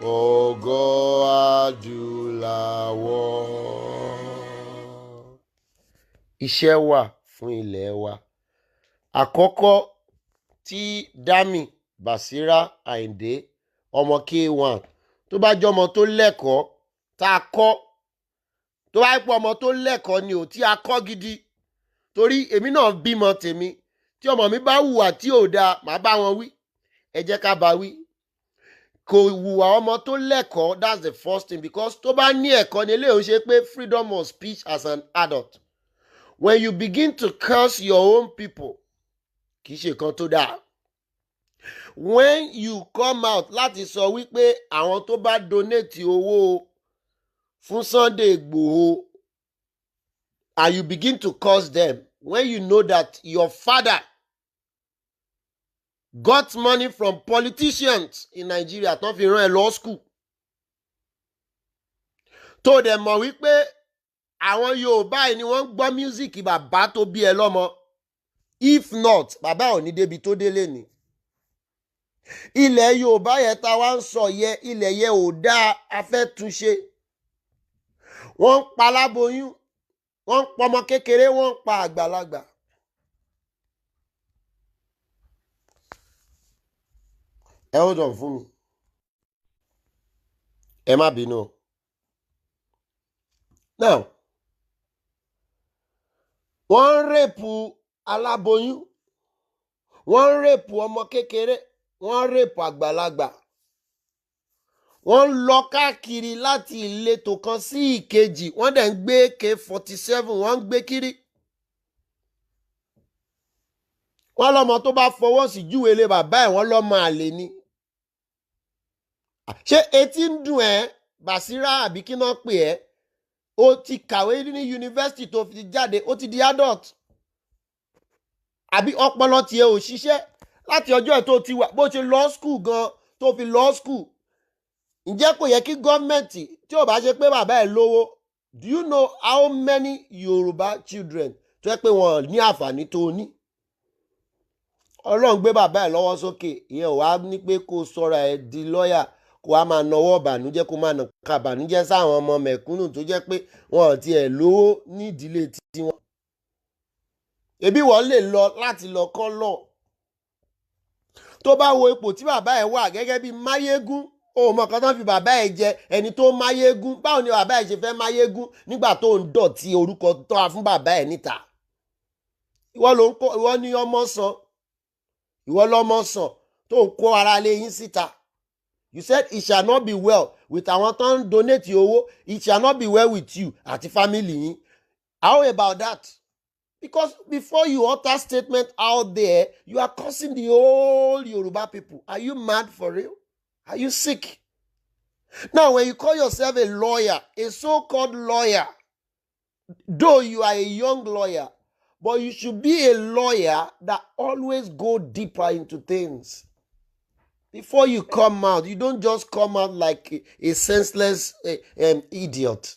ògo adúláwọ̀. Iṣẹ́ wà fún ilẹ̀ wa. Àkọ́kọ́ tí Dami Basira Àyìndé ọmọ K1 tó bá jẹ́ ọmọ tó lẹ́kọ̀ọ́ tá a kọ́, tó bá pọ̀ ọmọ tó lẹ́kọ̀ọ́ ni ò tí a kọ́ gidi, torí èmi náà bímọ tèmi, tí ọmọ mi bá hùwà tí ò dáa màá bá wọn wí, ẹ jẹ́ ká bá wí. Kò hùwà ọmọ tó lẹ́kọ̀ọ́, that's the first thing, because tó bá ní ẹ̀kọ́ ni eléyìí ó ṣe pé freedom of speech as an adult. When you begin to curse your own people, kì í ṣe kan tó dáa. When you come out láti sọ wípé àwọn tó bá donate owó fún Sunday Igboho and you begin to curse them, when you know that your father got money from politicians in Nigeria tó fi rán ẹ law school, tó dẹ̀ mọ̀ wípé àwọn Yorùbá yìí ni wọ́n ń gbọ́ music bàbá tó bí ẹ lọ́mọ. If not, bàbá ò ní débi tó délé ni. Ilẹ̀ Yorùbá yẹn tá wá ń sọ yẹ, ilẹ̀ yẹn ò dáa, a fẹ́ túnṣe. Wọ́n ń pa láboyún, wọ́n ń pọmọ kékeré, wọ́n ń pa àgbàlagbà. Ẹ hold on fún mi. Ẹ má bínú. Now, wọ́n ń rèpù aláboyún, wọ́n ń rèpù ọmọ kékeré, wọ́n ń rèpù àgbàlagbà. Wọ́n ń lọ káàkiri láti ìletò kan sí ìkejì, wọ́n dẹ̀ ń gbé AK-47, wọ́n ń gbé kiri. Wọ́n lọ́mọ tó bá fọwọ́ sí júwe lé bàbá ẹ̀, wọ́n lọ́mọ àlè ni. Ṣé etí ń dùn ẹ́ Basira àbí kí náà pè ẹ́? O ti kàwé ní yunifásitì tó fi jáde, ó ti di adult. Àbí ọpọlọ tiẹ̀ ò ṣiṣẹ́ láti ọjọ́ ẹ̀ tó ti wà, bó ṣe law school gan tó fi law school. Ǹjẹ́ kò yẹ kí gọ́ọ̀mẹ̀ntì tí ò bá ṣe pé bàbá ẹ̀ lówó, do you know how many Yorùbá children tó yẹ pé wọn ní àǹfààní tó ní? Ọlọ́run gbé bàbá ẹ̀ lọ́wọ́ sókè, ìyẹn ò wá ní pé kó sọra ẹ̀ di lọ́ọ̀yà, kó wá máa nawọ́ bànújẹ́, kó máa nàka bànújẹ́ sáwọn ọmọ mẹ̀kúnnù tó jẹ́ pé wọn ò tiẹ̀ lówó ní ìdílé tiwọn. Ẹbí wọ́n lè lọ láti lọ kọ́ lọ. Tó bá wo ipò tí bàbá ẹ̀ wà gẹ́gẹ́ bí máyégún, o mọ̀ kan tán fi bàbá ẹ̀ jẹ ẹni tó máyégún. Báwo ni bàbá ẹ̀ ṣe fẹ́ máyégún nígbà tó ń dọ̀tí orúkọ tó wà fún bàbá ẹ̀ níta? Ìwọ ni ọmọ sàn, ìwọ lọmọ sàn tó ń kó ara lé yín síta. You said it shall not be well with àwọn tó ń donate owó, it shall not be well with you àti family yín. How about that? Because before you utter statement out there, you are cursing the whole Yoruba people. Are you mad for real? Are you sick? Now, when you call yourself a lawyer, a so-called lawyer, though you are a young lawyer, but you should be a lawyer that always go deeper into things. Before you come out, you don't just come out like a senseless idiot.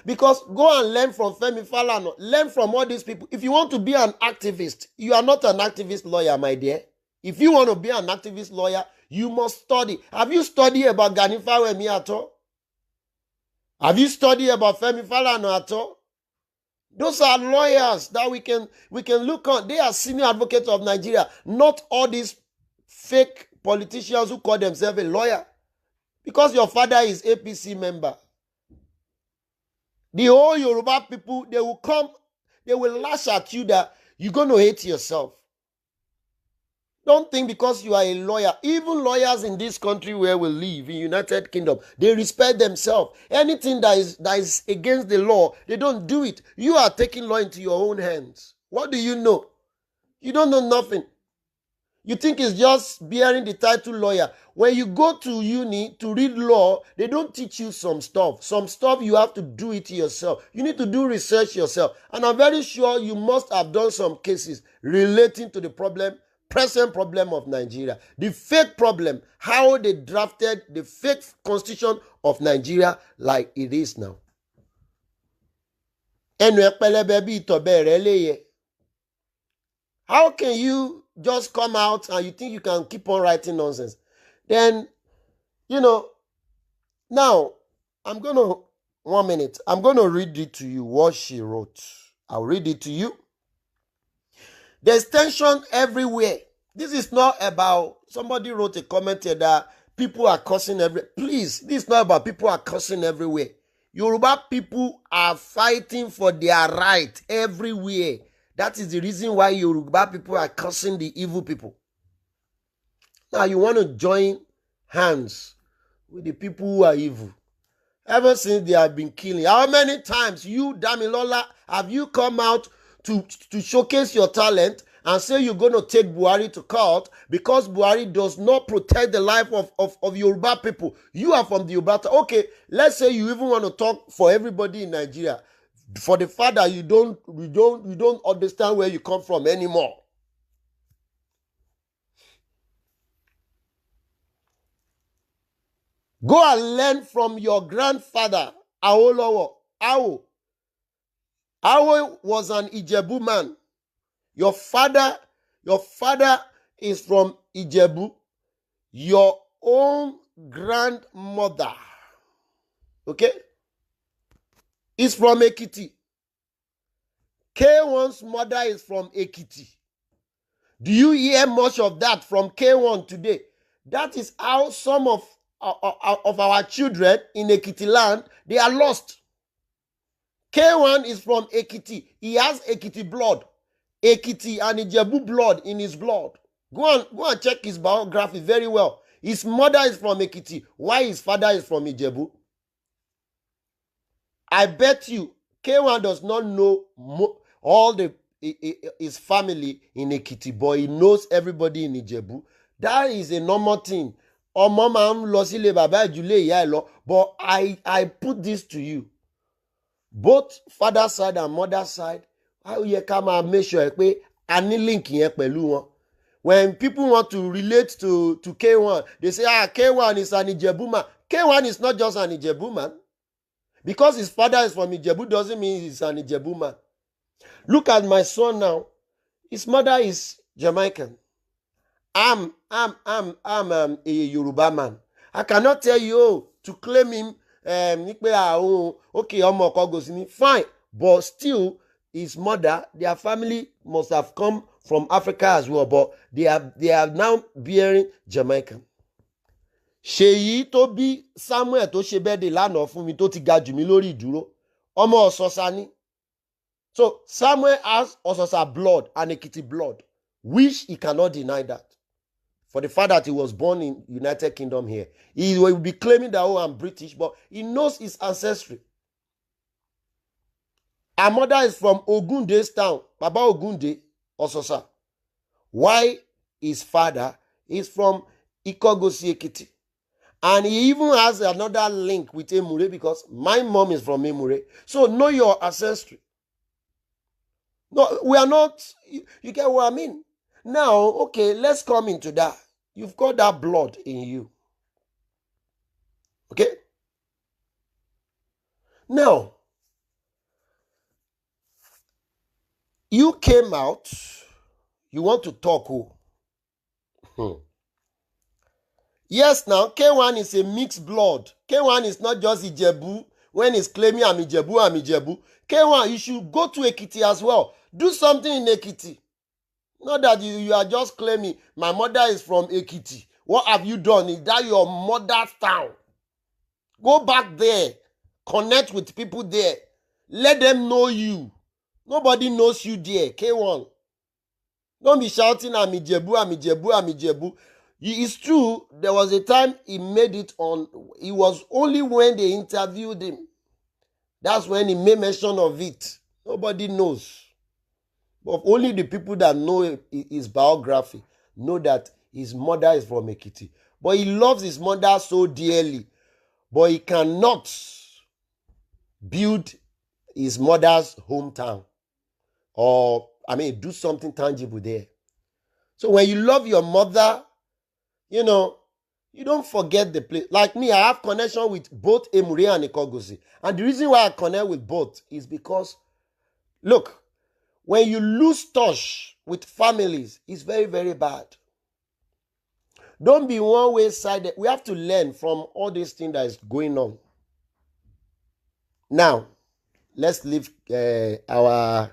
Because go and learn from Femi Falana, learn from all these people. If you want to be an activist, you are not an activist lawyer, my dear. If you want to be an activist lawyer, you must study. Have you studied about Gani Fawemi at all? Have you studied about Femi Falana at all? Those are lawyers that we can look on. They are senior advocates of Nigeria, not all these fake politicians who call themselves a lawyer. Because your father is APC member. The whole Yoruba people, they will come, they will lash at you that you're going to hate yourself. Don't think because you are a lawyer. Even lawyers in this country where we live, in United Kingdom, they respect themselves. Anything that is against the law, they don't do it. You are taking law into your own hands. What do you know? You don't know nothing. You think it's just bearing the title lawyer. When you go to uni to read law, they don't teach you some stuff. Some stuff you have to do it yourself. You need to do research yourself. And I'm very sure you must have done some cases relating to the present problem of Nigeria. The fake problem, how they drafted the fake constitution of Nigeria like it is now. How can you just come out and you think you can keep on writing nonsense? Then, Now, I'm going to, 1 minute, I'm going to read it to you, what she wrote. I'll read it to you. There's tension everywhere. This is not about, somebody wrote a comment here that people are cursing everywhere. Please, this is not about people are cursing everywhere. Yoruba people are fighting for their right everywhere. That is the reason why Yoruba people are cursing the evil people. Now you want to join hands with the people who are evil. Ever since they have been killing, how many times you, Damilola, have you come out to showcase your talent and say you're going to take Buhari to court because Buhari does not protect the life of Yoruba people? You are from the Yoruba. Okay, let's say you even want to talk for everybody in Nigeria. For the fact that you don't understand where you come from anymore. Go and learn from your grandfather, Awolowo. Awo was an Ijebu man. Your father is from Ijebu. Your own grandmother, okay, is from Ekiti. K1's mother is from Ekiti. Do you hear much of that from K1 today? That is how some of our children in Ekiti land, they are lost. K1 is from Ekiti. He has Ekiti blood. Ekiti and Ijebu blood in his blood. Go and check his biography very well. His mother is from Ekiti. Why his father is from Ijebu? I bet you K1 does not know all his family in Ekiti, but he knows everybody in Ijebu. That is a normal thing. But I put this to you. Both father side and mother side, how you can make sure any link here pẹ̀lú wọn. When people want to relate to K1, they say, K1 is an Ijebu man. K1 is not just an Ijebu man. Because his father is from Ijebu doesn't mean he's an Ijebu man. Look at my son now. His mother is Jamaican. I'm a Yoruba man. I cannot tell you to claim him. Okay, fine, but still, his mother, their family must have come from Africa as well, but they are now bearing Jamaican. Ṣèyí tó bí Samuel tó ṣe bẹ́ẹ̀dẹ̀ lánàá fún mi tó ti ga jù mí lórí ìdúró, ọmọ Ọ̀ṣọ́ṣà ni. So Samuel has Ọ̀ṣọ́ṣà blood and Ekiti blood, which he cannot deny that. For the fact that he was born in United Kingdom here. He will be claiming that, oh, I'm British, but he knows his ancestry. Our mother is from Ogunde's town, Baba Ogunde, Ọ̀ṣọ́ṣà. Why his father is from Ikogosi Ekiti. And he even has another link with Emure because my mom is from Emure. So know your ancestry. No, we are not, you get what I mean? Now, okay, let's come into that. You've got that blood in you. Okay? Now, you came out, you want to talk. Yes, now, K1 is a mixed blood. K1 is not just Ijebu. When he's claiming I'm Ijebu. K1, you should go to Ekiti as well. Do something in Ekiti. Not that you are just claiming, my mother is from Ekiti. What have you done? Is that your mother's town? Go back there. Connect with people there. Let them know you. Nobody knows you there. K1. Don't be shouting, I'm Ijebu. It's true, there was a time he made it on, it was only when they interviewed him. That's when he made mention of it. Nobody knows. But only the people that know his biography know that his mother is from Ekiti. But he loves his mother so dearly. But he cannot build his mother's hometown. Or, do something tangible there. So when you love your mother, you don't forget the place. Like me, I have connection with both Emure and Ikogosi. And the reason why I connect with both is because, look, when you lose touch with families, it's very, very bad. Don't be one-way sided. We have to learn from all this thing that is going on. Now, let's leave our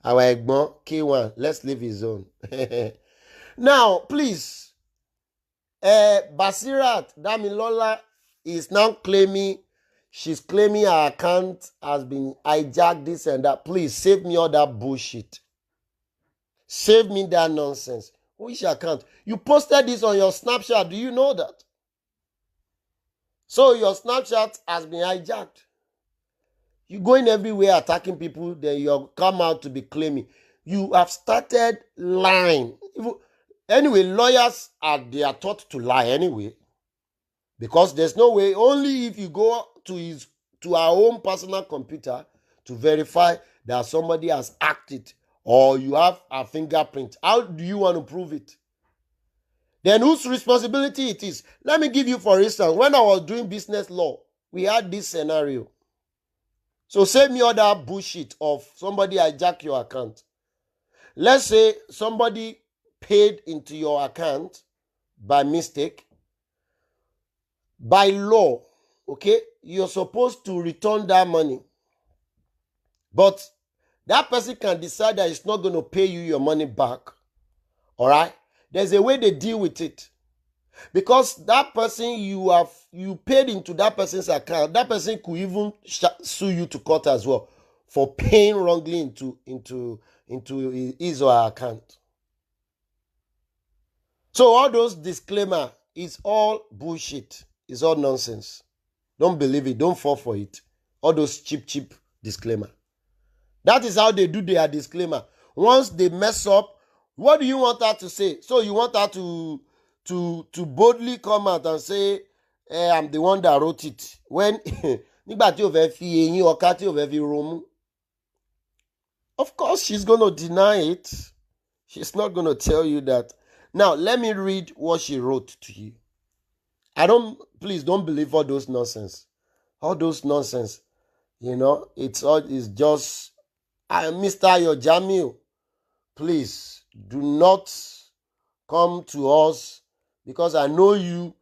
Egbon K1. Let's leave his own. Now, please, Basirat Damilola is now claiming, she's claiming her account has been hijacked, this and that. Please, save me all that bullshit. Save me that nonsense. Which account? You posted this on your Snapchat. Do you know that? So your Snapchat has been hijacked. You going everywhere attacking people, then you come out to be claiming. You have started lying. Anyway, lawyers they are taught to lie anyway. Because there's no way, only if you go to our own personal computer to verify that somebody has acted or you have a fingerprint. How do you want to prove it? Then whose responsibility it is? Let me give you, for instance, when I was doing business law, we had this scenario. So save me all that bullshit of somebody hijack your account. Let's say somebody paid into your account by mistake. By law, okay, you're supposed to return that money. But that person can decide that it's not going to pay you your money back. All right? There's a way they deal with it. Because that person you paid into that person's account, that person could even sue you to court as well for paying wrongly into his or her account. So all those disclaimer is all bullshit. It's all nonsense. Don't believe it. Don't fall for it. All those cheap disclaimer. That is how they do their disclaimer. Once they mess up, what do you want her to say? So you want her to boldly come out and say, I'm the one that wrote it. When of course she's going to deny it. She's not going to tell you that. Now, let me read what she wrote to you. Please don't believe all those nonsense. All those nonsense. You know, it's just, Mr. Yojamil, please do not come to us because I know you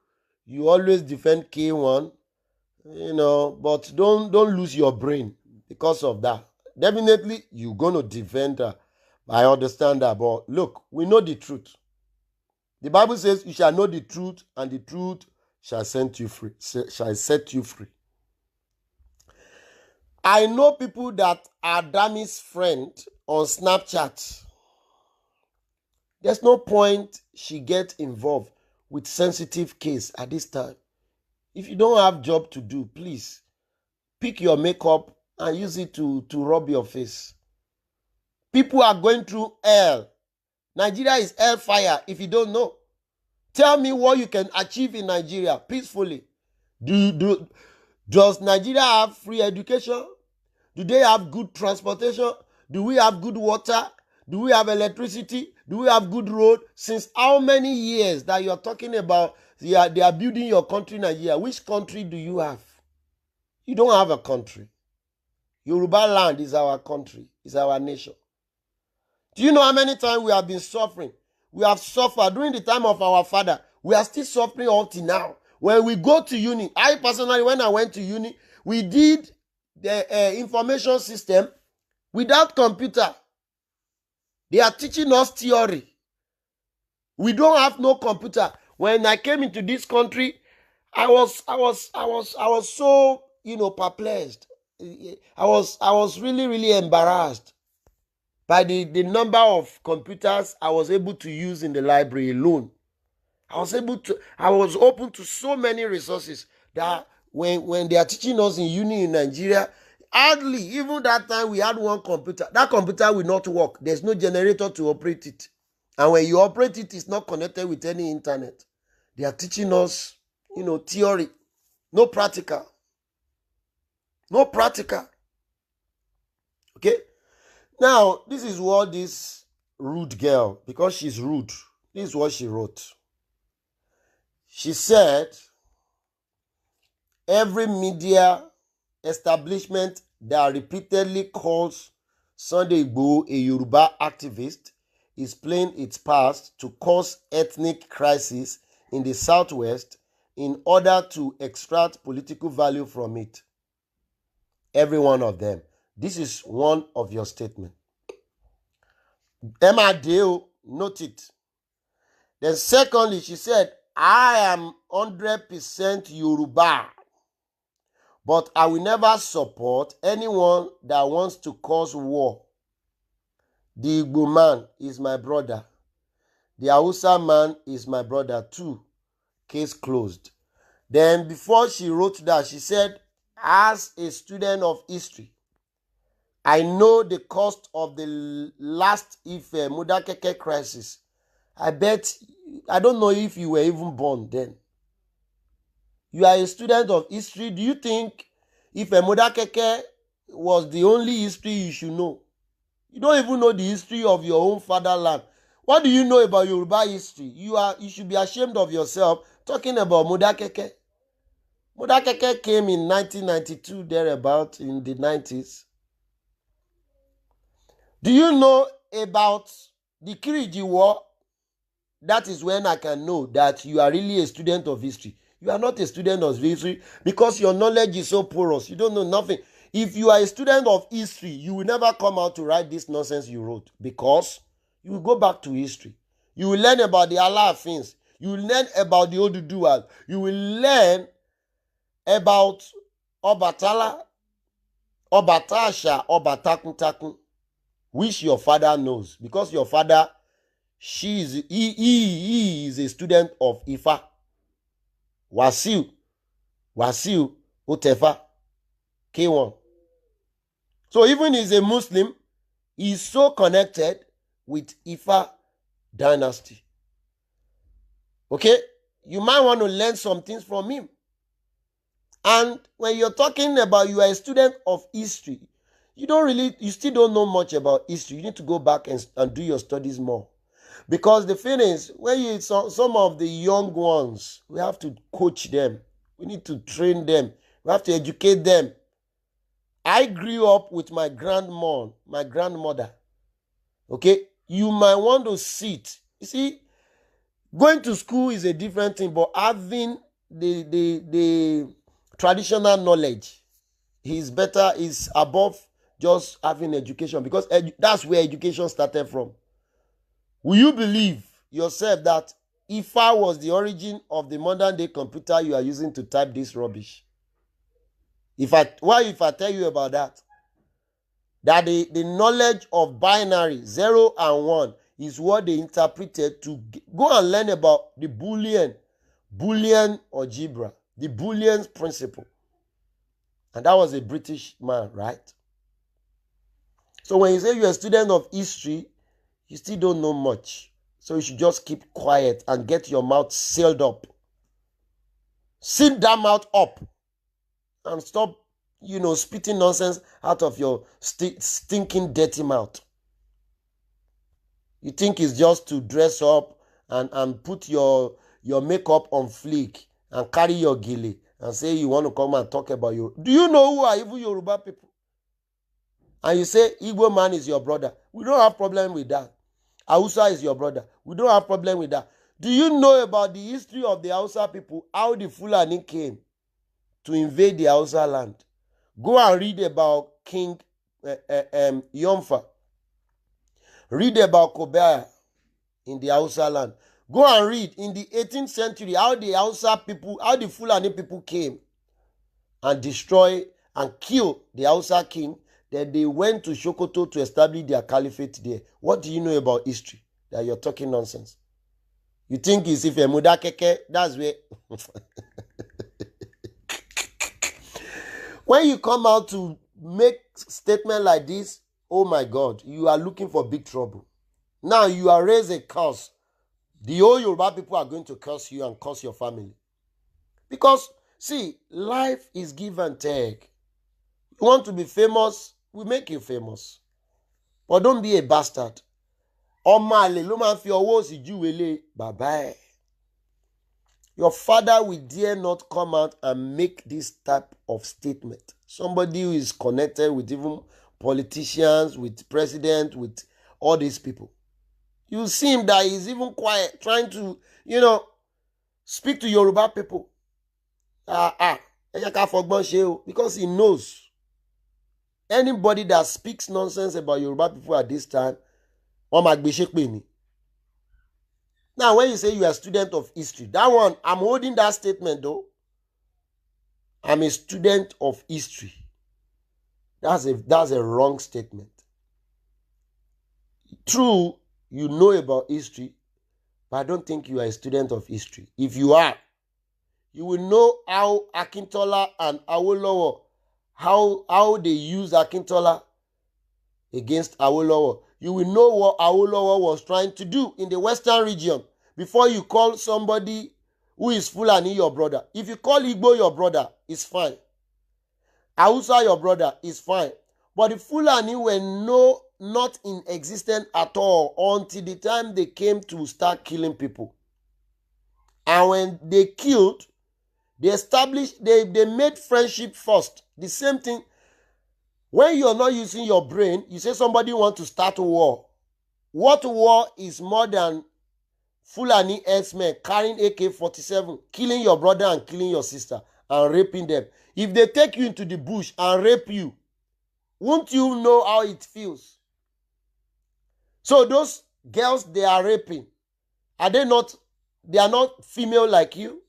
always defend K1, you know, but don't lose your brain because of that. Definitely, you're going to defend her. I understand that, but look, we know the truth. The Bible says you shall know the truth, and the truth shall set you free. I know people that are Dami's friend on Snapchat. There's no point she gets involved with sensitive case at this time. If you don't have job to do, please pick your makeup and use it to rub your face. People are going through hell. Nigeria is hellfire if you don't know. Tell me what you can achieve in Nigeria peacefully. Does Nigeria have free education? Do they have good transportation? Do we have good water? Do we have electricity? Do we have good road? Since how many years that you're talking about they are building your country, Nigeria? Which country do you have? You don't have a country. Yoruba land is our country, is our nation. Do you know how many times we have been suffering? We have suffered during the time of our father. We are still suffering until now. When we go to uni, I personally, when I went to uni, we did the information system without computer. They are teaching us theory. We don't have no computer. When I came into this country, I was so, perplexed. I was really embarrassed by the number of computers I was able to use in the library alone. I was open to so many resources that when they are teaching us in uni in Nigeria, hardly, even that time we had one computer. That computer will not work. There's no generator to operate it. And when you operate it, it's not connected with any internet. They are teaching us, theory. No practical. No practical. Okay? Now, this is what this rude girl, because she's rude, this is what she wrote. She said, every media establishment that repeatedly calls Sunday Igboho a Yoruba activist is playing its part to cause ethnic crisis in the Southwest in order to extract political value from it. Every one of them. This is one of your statements. Emma Deo, note it. Then secondly, she said, I am 100% Yoruba, but I will never support anyone that wants to cause war. The Igbo man is my brother. The Hausa man is my brother too. Case closed. Then before she wrote that, she said, as a student of history, I know the cost of the last Ife Modakeke crisis. I don't know if you were even born then. You are a student of history. Do you think Ife Modakeke was the only history you should know? You don't even know the history of your own fatherland. What do you know about Yoruba history? You should be ashamed of yourself talking about Modakeke. Modakeke came in 1992, thereabout, in the 90s. Do you know about the Kiriji War? That is when I can know that you are really a student of history. You are not a student of history because your knowledge is so porous. You don't know nothing. If you are a student of history, you will never come out to write this nonsense you wrote because you will go back to history. You will learn about the Alaafins. You will learn about the Oduduwas. You will learn about Obatala, Obatasha, Obatakuntakun, which your father knows because your father, he is a student of Ifa. Wasiu, Otefa, K1. So even he's a Muslim, he's so connected with Ifa dynasty. Okay? You might want to learn some things from him. And when you're talking about you are a student of history, you still don't know much about history. You need to go back and do your studies more. Because the thing is, when some of the young ones, we have to coach them. We need to train them. We have to educate them. I grew up with my grandmother. Okay? You might want to sit. You see, going to school is a different thing, but having the traditional knowledge is better, is above just having education, because that's where education started from. Will you believe yourself that Ifa was the origin of the modern day computer you are using to type this rubbish? If I tell you about that? That the knowledge of binary 0 and 1 is what they interpreted to go and learn about the Boolean algebra, the Boolean principle. And that was a British man, right? So when you say you're a student of history, you still don't know much. So you should just keep quiet and get your mouth sealed up. Seal that mouth up and stop, spitting nonsense out of your stinking, dirty mouth. You think it's just to dress up and put your makeup on fleek and carry your gili and say you want to come and talk about you. Do you know who are even Yoruba people? And you say Igbo man is your brother. We don't have problem with that. Hausa is your brother. We don't have problem with that. Do you know about the history of the Hausa people? How the Fulani came to invade the Hausa land? Go and read about King Yomfa. Read about Kobaya in the Hausa land. Go and read in the 18th century how the Hausa people, how the Fulani people came and destroy and kill the Hausa king. Then they went to Sokoto to establish their caliphate there. What do you know about history that you're talking nonsense? You think it's if a Modakeke, that's where... When you come out to make statement like this, oh my God, you are looking for big trouble. Now you are raised a curse. The whole Yoruba people are going to curse you and curse your family. Because, see, life is give and take. You want to be famous, we make you famous. But don't be a bastard. Omale ló máa fi ọwọ́ òsì júwèé bàbá ẹ̀. Your father will dare not come out and make this type of statement. Somebody who is connected with even politicians, with president, with all these people. You see him that he's even quiet, trying to, Speak to Yoruba people. Because he knows anybody that speaks nonsense about Yoruba people at this time, now when you say you are a student of history, that one, I'm holding that statement though. I'm a student of history. That's a wrong statement. True, you know about history, but I don't think you are a student of history. If you are, you will know how Akintola and Awolowo, how they use Akintola against Awolowo. You will know what Awolowo was trying to do in the Western region before you call somebody who is Fulani your brother. If you call Igbo your brother, it's fine. Hausa your brother, is fine. But the Fulani were not in existence at all until the time they came to start killing people. And when they killed, they established, they made friendship first. The same thing. When you're not using your brain, you say somebody wants to start a war. What war is more than Fulani herdsmen carrying AK-47, killing your brother and killing your sister and raping them? If they take you into the bush and rape you, won't you know how it feels? So those girls they are raping, they are not female like you?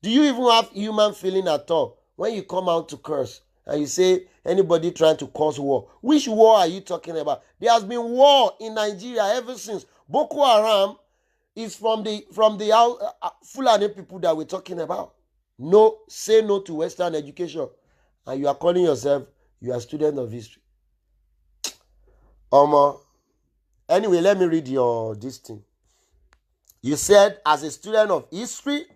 Do you even have human feeling at all when you come out to curse and you say anybody trying to cause war? Which war are you talking about? There has been war in Nigeria ever since. Boko Haram is from the Fulani people that we're talking about. No, say no to Western education, and you are calling yourself you are a student of history. Anyway, let me read your this thing. You said, as a student of history,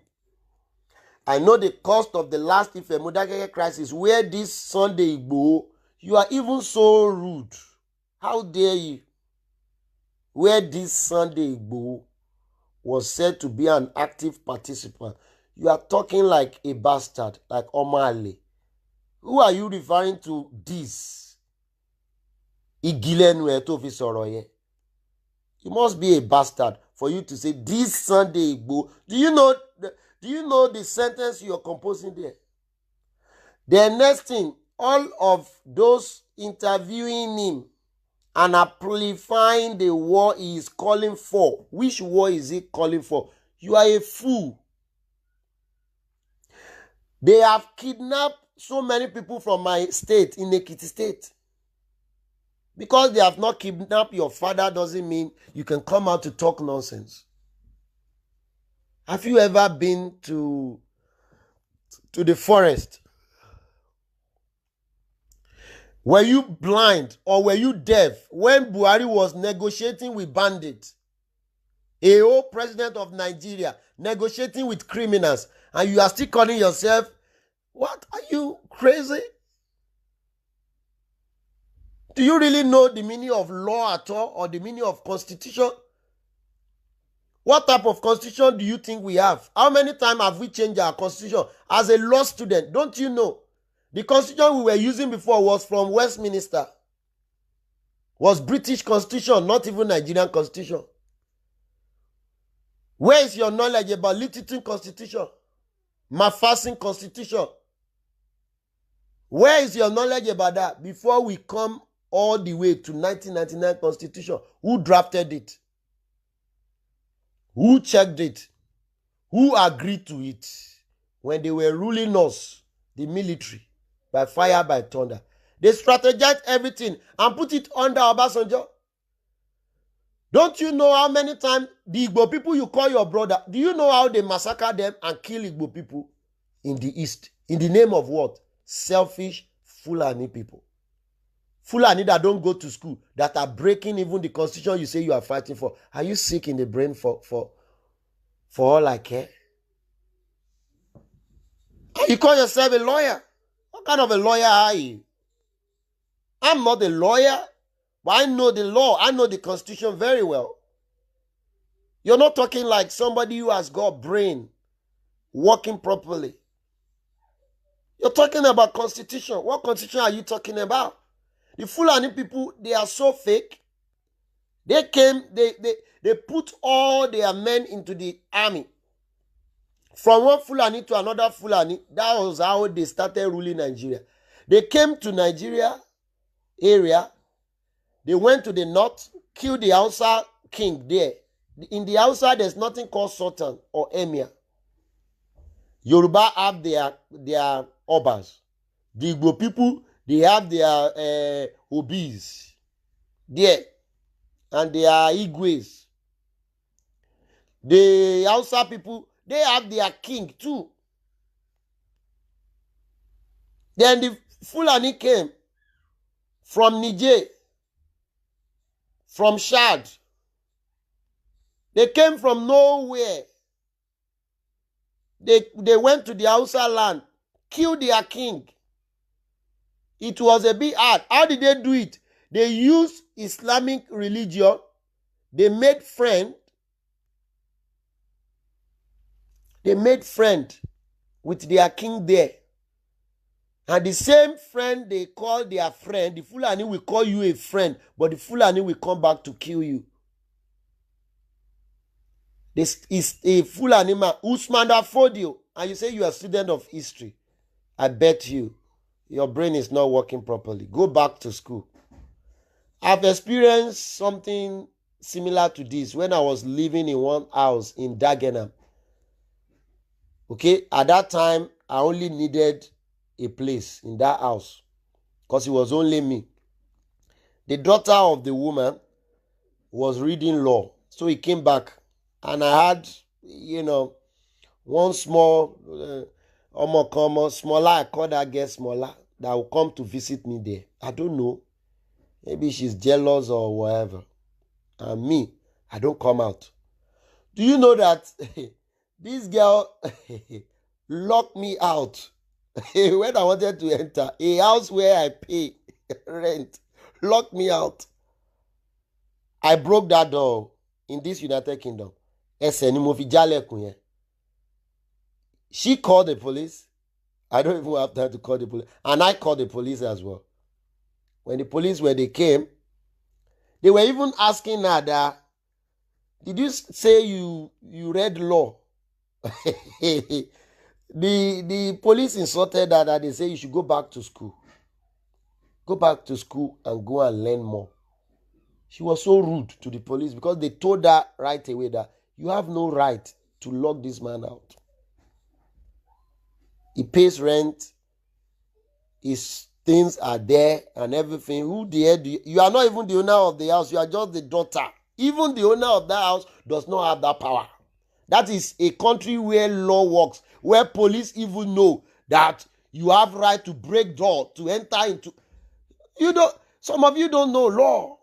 I know the cost of the last Ife Modakeke crisis, where this Sunday Igboho, you are even so rude. How dare you? Where this Sunday Igboho was said to be an active participant, you are talking like a bastard, like Omale. Who are you referring to this? Igilenu to fi sọ̀rọ̀ yẹn. You must be a bastard for you to say this Sunday Igboho. Do you know the sentence you are composing there? The next thing, all of those interviewing him and amplifying the war he is calling for. Which war is he calling for? You are a fool. They have kidnapped so many people from my state, in Ekiti State. Because they have not kidnapped your father doesn't mean you can come out to talk nonsense. Have you ever been to the forest? Were you blind or were you deaf when Buhari was negotiating with bandits? A whole president of Nigeria negotiating with criminals, and you are still calling yourself, what? Are you crazy? Do you really know the meaning of law at all, or the meaning of constitution? What type of constitution do you think we have? How many times have we changed our constitution? As a law student, don't you know? The constitution we were using before was from Westminster. Was British constitution, not even Nigerian constitution. Where is your knowledge about Littleton constitution? Mafasin constitution? Where is your knowledge about that before we come all the way to 1999 constitution? Who drafted it? Who checked it? Who agreed to it? When they were ruling us, the military, by fire, by thunder. They strategized everything and put it under Obasanjo. Don't you know how many times the Igbo people you call your brother, do you know how they massacre them and kill Igbo people in the East? In the name of what? Selfish Fulani people. Fulani that don't go to school, that are breaking even the constitution you say you are fighting for. Are you sick in the brain for all I care? You call yourself a lawyer? What kind of a lawyer are you? I'm not a lawyer, but I know the law. I know the constitution very well. You're not talking like somebody who has got brain working properly. You're talking about constitution. What constitution are you talking about? The Fulani people, they are so fake. They came, they put all their men into the army. From one Fulani to another Fulani, that was how they started ruling Nigeria. They came to Nigeria area, they went to the north, killed the Hausa king there. In the Hausa, there's nothing called Sultan or Emir. Yoruba have their obas. The Igbo people, they have their obis there. And they are Igwes. The Hausa people, they have their king too. Then the Fulani came from Niger, from Chad. They came from nowhere. They went to the Hausa land, killed their king. It was a bit hard. How did they do it? They used Islamic religion. They made friend. They made friend with their king there. And the same friend they call their friend, the Fulani will call you a friend, but the Fulani will come back to kill you. This is a Fulani man, Usman Fodio, and you say you are a student of history. I bet you, your brain is not working properly. Go back to school. I've experienced something similar to this when I was living in one house in Dagenham. Okay, at that time, I only needed a place in that house because it was only me. The daughter of the woman was reading law, so he came back, and I had, one small, smaller, I call that girl smaller, that will come to visit me there. I don't know. Maybe she's jealous or whatever. And me, I don't come out. Do you know that this girl locked me out when I wanted to enter a house where I pay rent? Locked me out. I broke that door in this United Kingdom. She called the police. I don't even have time to call the police. And I called the police as well. When the police, when they came, they were even asking her that, did you say you read law? The police insulted her that they say you should go back to school. Go back to school and go and learn more. She was so rude to the police because they told her right away that you have no right to lock this man out. He pays rent. His things are there and everything. Who the hell do you are not even the owner of the house. You are just the daughter. Even the owner of that house does not have that power. That is a country where law works, where police even know that you have right to break door, to enter into. Some of you don't know law.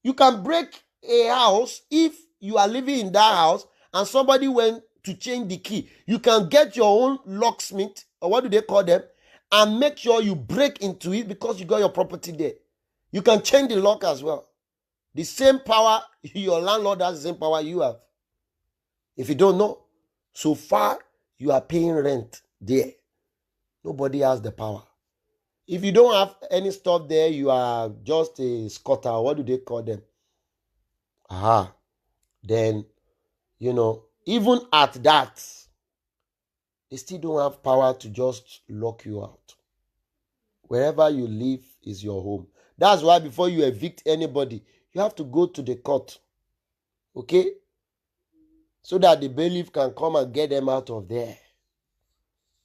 You can break a house if you are living in that house and somebody went to change the key. You can get your own locksmith, or what do they call them, and make sure you break into it because you got your property there. You can change the lock as well. The same power your landlord has, the same power you have. If you don't know, so far you are paying rent there. Nobody has the power. If you don't have any stuff there, you are just a squatter. What do they call them? Then, even at that, they still don't have power to just lock you out. Wherever you live is your home. That's why before you evict anybody, you have to go to the court. Okay? So that the bailiff can come and get them out of there.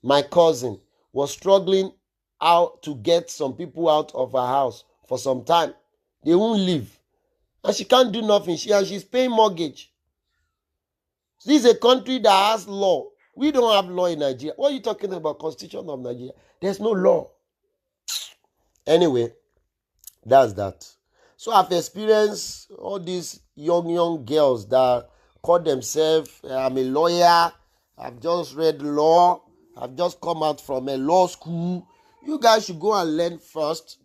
My cousin was struggling out to get some people out of her house for some time. They won't leave. And she can't do nothing. She's paying mortgage. This is a country that has law. We don't have law in Nigeria. What are you talking about? Constitution of Nigeria. There's no law. Anyway, that's that. So I've experienced all these young girls that call themselves, I'm a lawyer, I've just read law, I've just come out from a law school. You guys should go and learn first.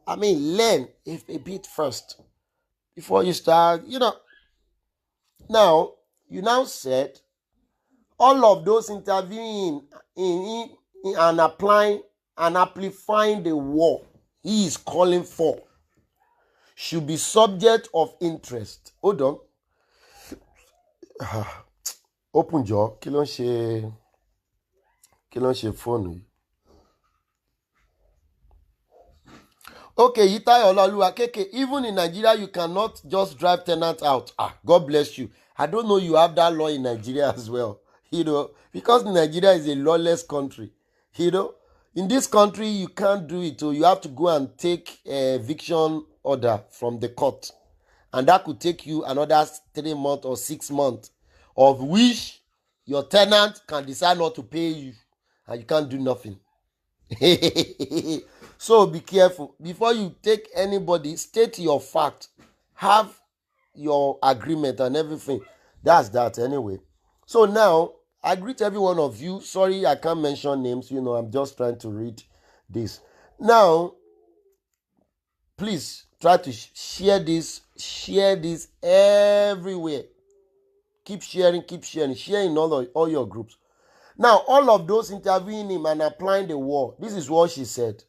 Learn a bit first before you start, Now, you now said all of those interviewing in and applying and amplifying the war he is calling for should be subject of interest. Hold Open jaw, kí ló ń ṣe fóònù yìí. Okay, Yitayo Olaoluwa Keke, even in Nigeria, you cannot just drive tenants out. God bless you. I don't know you have that law in Nigeria as well. Because Nigeria is a lawless country. In this country, you can't do it. So you have to go and take a eviction order from the court. And that could take you another 3 months or 6 months, of which your tenant can decide not to pay you. And you can't do nothing. So be careful. Before you take anybody, state your fact. Have your agreement and everything. That's that anyway. So now, I greet every one of you. Sorry, I can't mention names. I'm just trying to read this. Now, please try to share this. Share this everywhere. Keep sharing. Share in all your groups. Now, all of those interviewing him and applying the war, this is what she said.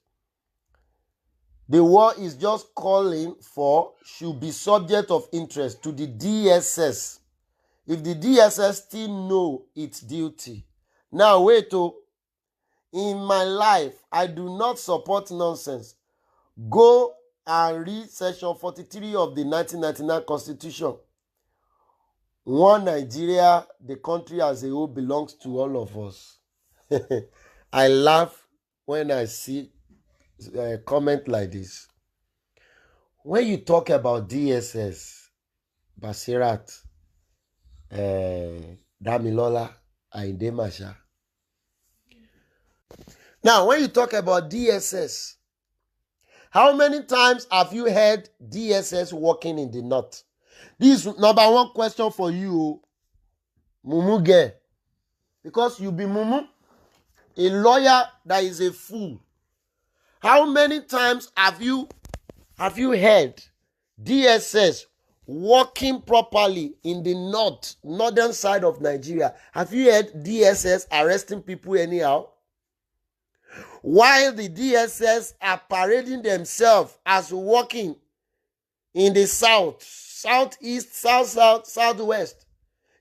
The war is just calling for should be subject of interest to the DSS. If the DSS still know its duty. Now, wait, in my life, I do not support nonsense. Go and read section 43 of the 1999 Constitution. One Nigeria, the country as a whole, belongs to all of us. I laugh when I see a comment like this. When you talk about DSS, Basirat, Damilola, Ainde Masha. Now, when you talk about DSS, how many times have you heard DSS working in the north? This is number one question for you, Mumu girl. Because you be Mumu, a lawyer that is a fool. How many times have you heard DSS working properly in the northern side of Nigeria? Have you heard DSS arresting people anyhow? While the DSS are parading themselves as working in the south, southeast, southwest.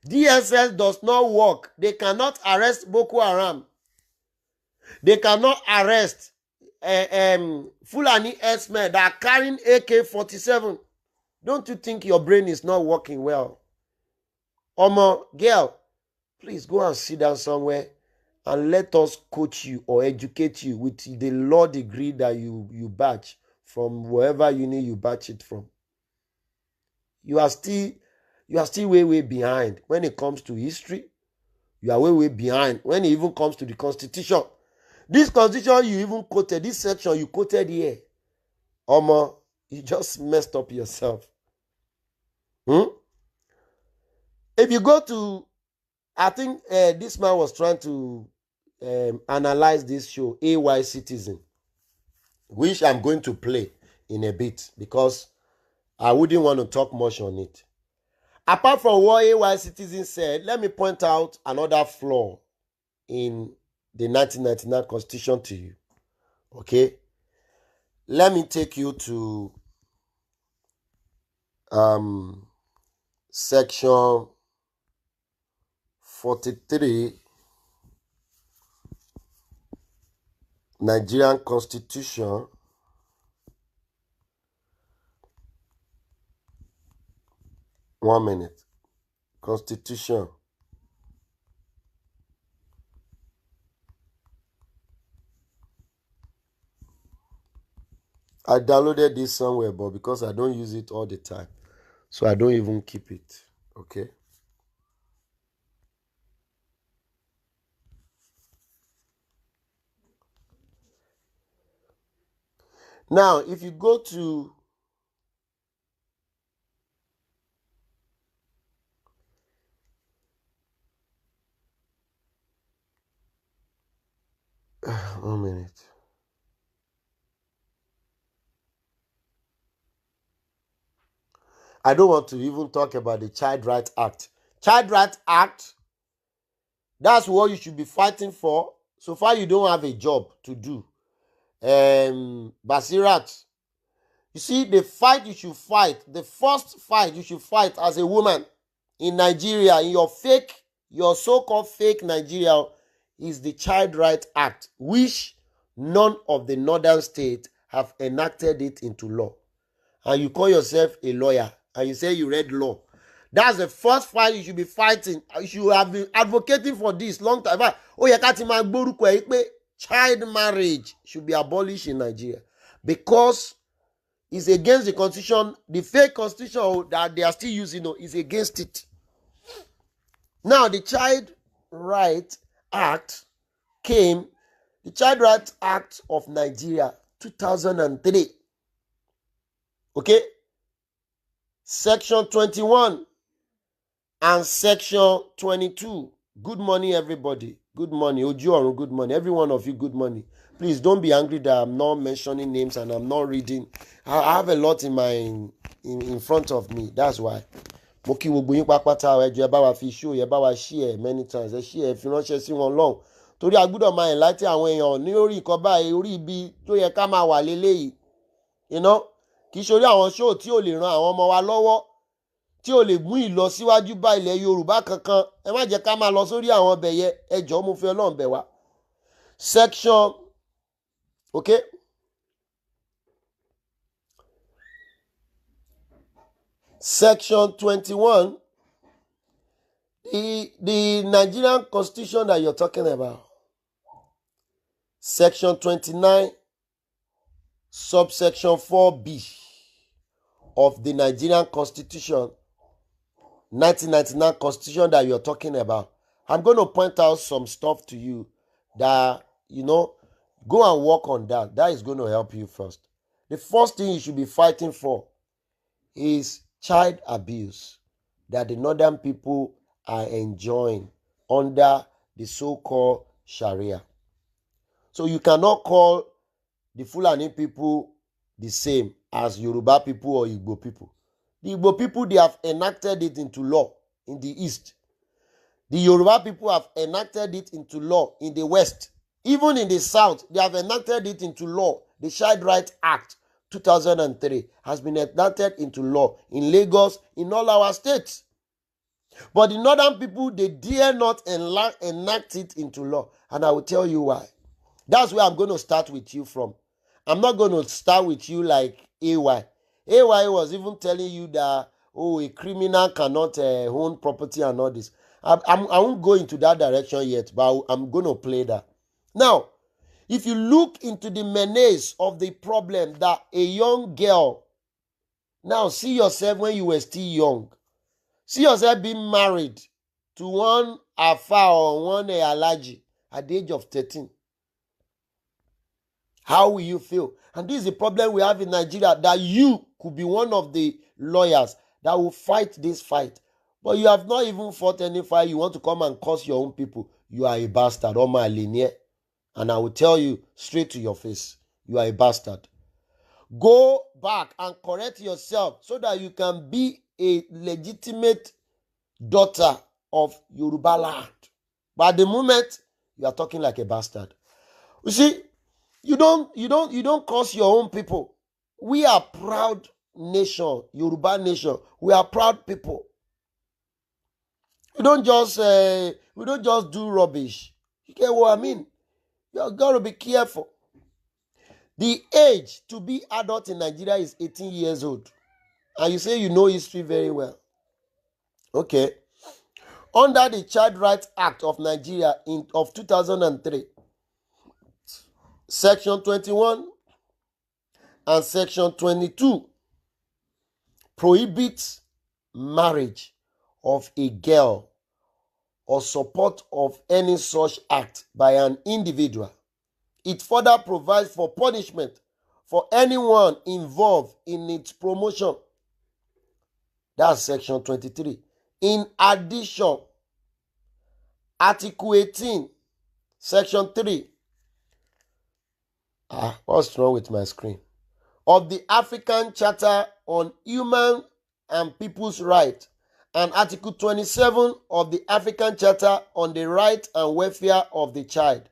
DSS does not work. They cannot arrest Boko Haram. They cannot arrest Fulani S-men that are carrying AK-47. Don't you think your brain is not working well? Omo, girl, please go and sit down somewhere and let us coach you or educate you with the law degree that you batch from wherever uni you batch it from. You are still way behind when it comes to history. You are way behind when it even comes to the Constitution. This Constitution you even quoted, this section you quoted here. Omo, you just messed up yourself. If you go to, I think this man was trying to analyze this show, AY Citizen, which I'm going to play in a bit because I wouldn't want to talk much on it. Apart from what AY Citizen said, let me point out another flaw in the 1999 Constitution to you. Okay? Let me take you to section 43, Nigerian Constitution. One minute. Constitution. I downloaded this somewhere, but because I don't use it all the time, so I don't even keep it. Okay? Now, if you go to one minute. I don't want to even talk about the Child Rights Act. Child Rights Act, that's what you should be fighting for. So far, you don't have a job to do. Basirat, you see, the fight you should fight, the first fight you should fight as a woman in Nigeria, in your fake Your so-called fake Nigeria is the Child Right Act, which none of the northern states have enacted it into law. And you call yourself a lawyer, and you say you read law. That's the first fight you should be fighting. You should have been advocating for this long time. Oh, yẹ ká ti máa gbórúkọ ẹ pé child marriage should be abolished in Nigeria because it's against the constitution. The fake constitution that they are still using is against it. Now, the Child Right Act came, the Child Right Act of Nigeria, 2003. Okay? Section 21 and Section 22. Good morning, everybody. Good morning. Ojuorun, good morning. Every one of you, good morning. Please don't be angry that I'm not mentioning names and I'm not reading. I have a lot in front of me. That's why. Mo kí gbogbo yín pápátá ẹ jọ̀ọ́ ẹ bá wa fi show ẹ bá wa share many times ẹ share fi ránṣẹ́ sí wọn lọ́hùn torí a gbọ́dọ̀ máa enlighten àwọn èèyàn ní orí nǹkan báyìí orí ibi tó yẹ ká máa wà léléyìí kì í ṣe orí àwọn show tí ò lè ran àwọn ọmọ wa lọ́wọ́ tí ò lè mú ìlọsíwájú bá ilẹ̀ Yorùbá kankan ẹ má jẹ́ ká máa lọ sórí àwọn ọbẹ̀ yẹ ẹ jọ̀ọ́ mo fi Ọlọ́run bẹ̀ wá. Section okay. Section 21, the Nigerian Constitution that you're talking about. Section 29, subsection 4B of the Nigerian Constitution, 1999 Constitution that you're talking about. I'm going to point out some stuff to you that, go and work on that. That is going to help you first. The first thing you should be fighting for is child abuse that the northern people are enjoying under the so-called Sharia. So you cannot call the Fulani people the same as Yoruba people or Igbo people. The Igbo people, they have enacted it into law in the east. The Yoruba people have enacted it into law in the west. Even in the south, they have enacted it into law. The Child Right Act 2003 has been enacted into law in Lagos, in all our states. But the northern people, they dare not enact it into law. And I will tell you why. That's where I'm going to start with you from. I'm not going to start with you like AY. AY was even telling you that, a criminal cannot own property and all this. I won't go into that direction yet, but I'm going to play that. Now, if you look into the menace of the problem that a young girl, now see yourself when you were still young, see yourself being married to one Afa or one Alaji at the age of 13. How will you feel? And this is the problem we have in Nigeria, that you could be one of the lawyers that will fight this fight. But you have not even fought any fight. You want to come and curse your own people. You are a bastard. Oh my linear. And I will tell you straight to your face, you are a bastard. Go back and correct yourself so that you can be a legitimate daughter of Yoruba land. But at the moment, you are talking like a bastard. You see, you don't curse your own people. We are proud nation, Yoruba nation. We are proud people. We don't just do rubbish. You get what I mean? You got to be careful. The age to be adult in Nigeria is 18 years old. And you say you know history very well. Okay. Under the Child Right Act of Nigeria of 2003, Section 21 and Section 22 prohibits marriage of a girl or support of any such act by an individual. It further provides for punishment for anyone involved in its promotion. That's Section 23. In addition, Article 18, Section 3. What's wrong with my screen? Of the African Charter on Human and People's Rights, and Article 27 of the African Charter on the Right and Welfare of the Child,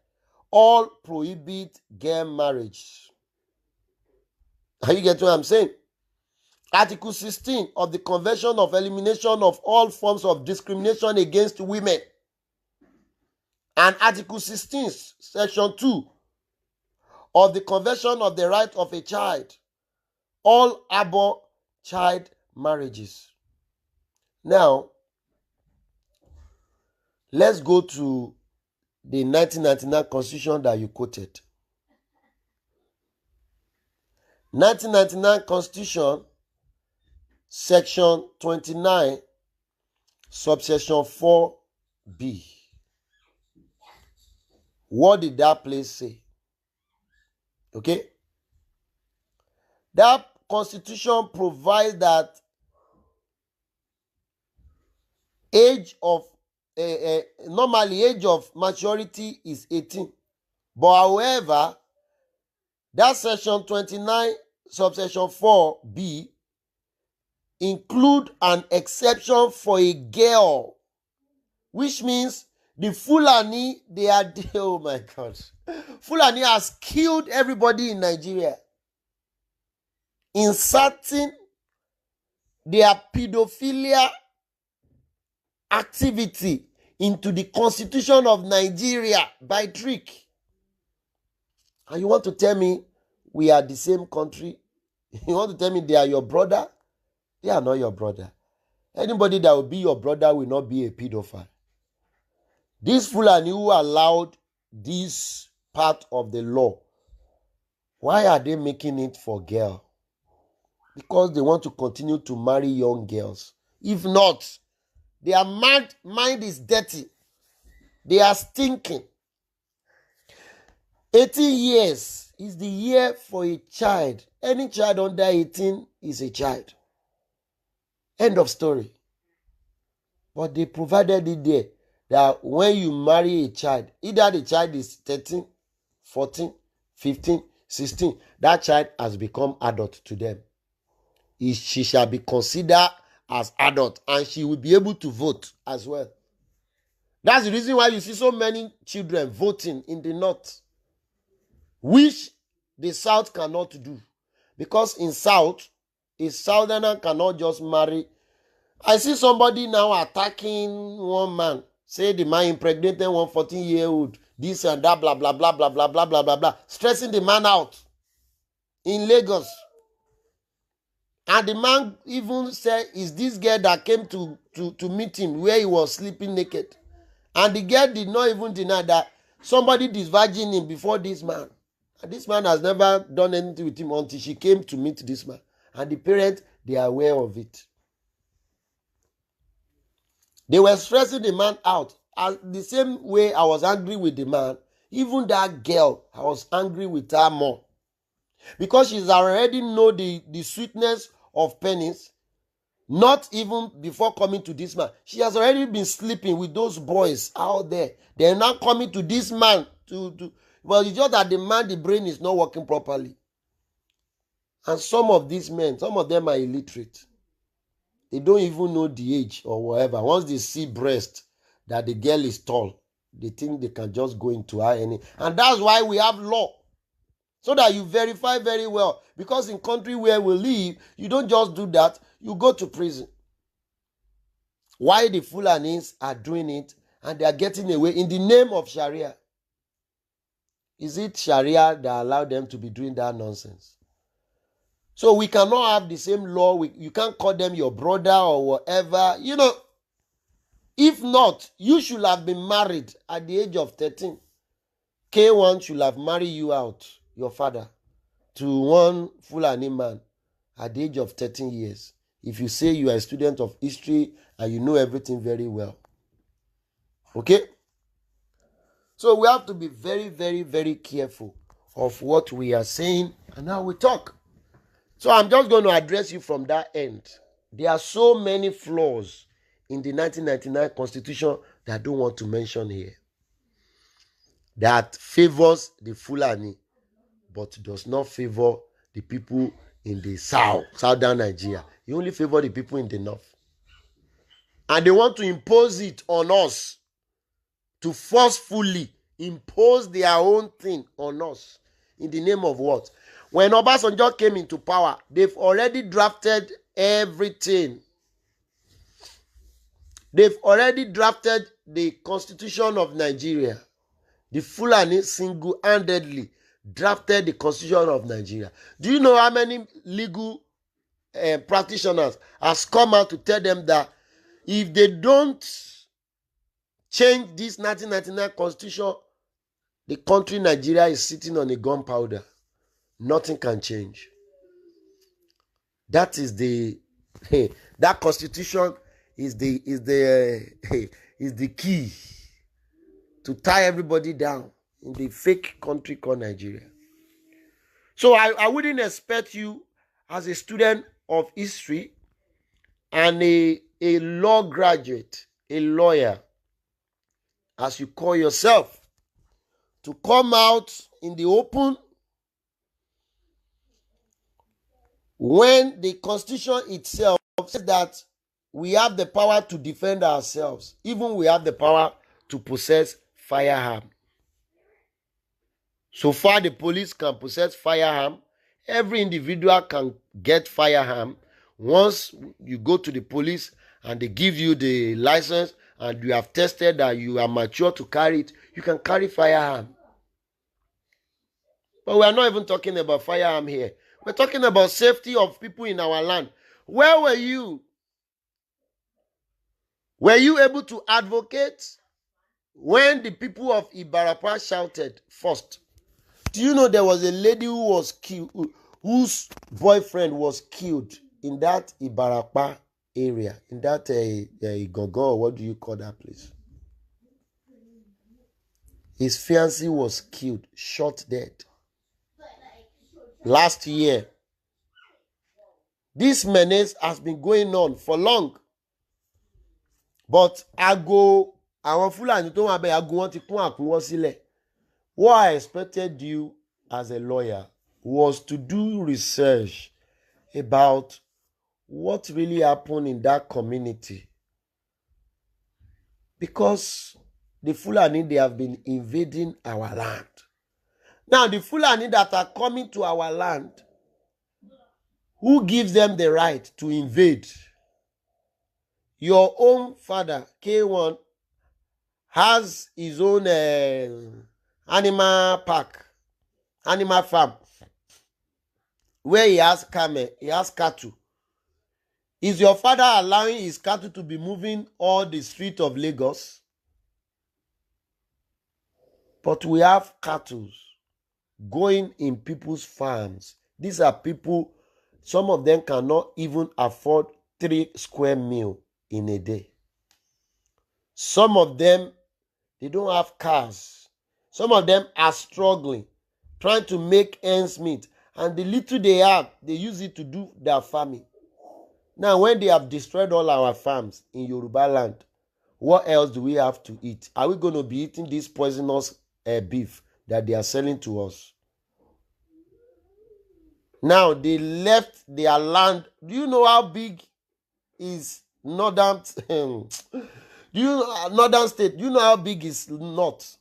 all prohibit gay marriage. Are you getting what I'm saying? Article 16 of the Convention of Elimination of All Forms of Discrimination Against Women, And Article 16, Section 2 of the Convention of the Right of a Child, all abhor child marriages. Now, let's go to the 1999 Constitution that you quoted. 1999 Constitution, Section 29, Subsection 4B. What did that place say? Okay? That Constitution provides that normally age of maturity is 18. But however, that Section 29, Subsection 4B include an exception for a girl, which means the Fulani, they are, oh my God, Fulani has killed everybody in Nigeria, inserting their pedophilia activity into the Constitution of Nigeria by trick. And you want to tell me we are the same country? You want to tell me they are your brother? They are not your brother. Anybody that will be your brother will not be a pedophile. These Fulani who allowed this part of the law, why are they making it for girls? Because they want to continue to marry young girls. If not, their mind is dirty. They are stinking. 18 years is the year for a child. Any child under 18 is a child. End of story. But they provided it there that when you marry a child, either the child is 13, 14, 15, 16, that child has become adult to them. She shall be considered as adult and she will be able to vote as well. That's the reason why you see so many children voting in the north, which the south cannot do. Because in south, a southerner cannot just marry. I see somebody now attacking one man. Say the man impregnated one 14-year-old. This and that, blah, blah, blah, blah, blah, blah, blah, blah, blah. Stressing the man out in Lagos. And the man even said, is this girl that came to meet him where he was sleeping naked. And the girl did not even deny that somebody disvirgined him before this man. And this man has never done anything with him until she came to meet this man. And the parents, they are aware of it. They were stressing the man out. And the same way I was angry with the man, even that girl, I was angry with her more. Because she's already know the sweetness of pennies, not even before coming to this man. She has already been sleeping with those boys out there. They're now coming to this man well, it's just that the man, the brain is not working properly. And some of these men, some of them are illiterate. They don't even know the age or whatever. Once they see breast, that the girl is tall, they think they can just go into her any. And that's why we have law. So that you verify very well. Because in country where we live, you don't just do that, you go to prison. Why the Fulanis are doing it and they are getting away in the name of Sharia? Is it Sharia that allowed them to be doing that nonsense? So we cannot have the same law. You can't call them your brother or whatever. You know, if not, you should have been married at the age of 13. K1 should have married you out, your father, to one Fulani man at the age of 13 years. If you say you are a student of history and you know everything very well. Okay? So we have to be very, very, very careful of what we are saying and how we talk. So I'm just going to address you from that end. There are so many flaws in the 1999 Constitution that I don't want to mention here. That favors the Fulani, but does not favor the people in the southern Nigeria. It only favors the people in the north. And they want to impose it on us, to forcefully impose their own thing on us. In the name of what? When Obasanjo came into power, they've already drafted everything. They've already drafted the Constitution of Nigeria. The Fulani single-handedly drafted the Constitution of Nigeria. Do you know how many legal practitioners has come out to tell them that if they don't change this 1999 Constitution, the country Nigeria is sitting on a gunpowder. Nothing can change. That is the that Constitution is the key to tie everybody down in the fake country called Nigeria. So I wouldn't expect you as a student of history and a law graduate, a lawyer, as you call yourself, to come out in the open when the Constitution itself says that we have the power to defend ourselves. Even we have the power to possess firearm. So far, the police can possess firearm. Every individual can get firearm. Once you go to the police and they give you the license and you have tested that you are mature to carry it, you can carry firearm. But we are not even talking about firearm here. We're talking about safety of people in our land. Where were you? Were you able to advocate when the people of Ibarapa shouted first? Do you know there was a lady who was killed, whose boyfriend was killed in that Ibarapa area, in that Igboho, what do you call that place? His fiancée was killed, shot dead. Last year. This menace has been going on for long. But àwọn Fúlàní tó wà bẹ́ẹ̀ ago wọn ti kún àkúnwọ́ sílẹ̀. What I expected you as a lawyer was to do research about what really happened in that community. Because the Fulani, they have been invading our land. Now, the Fulani that are coming to our land, who gives them the right to invade? Your own father, K1, has his own animal park, animal farm, where he has cattle. Is your father allowing his cattle to be moving all the streets of Lagos? But we have cattle going in people's farms. These are people, some of them cannot even afford 3 square meals in a day. Some of them, they don't have cars. Some of them are struggling, trying to make ends meet. And the little they have, they use it to do their farming. Now, when they have destroyed all our farms in Yoruba land, what else do we have to eat? Are we going to be eating this poisonous beef that they are selling to us? Now, they left their land. Do you know how big is northern northern state? Do you know how big is north?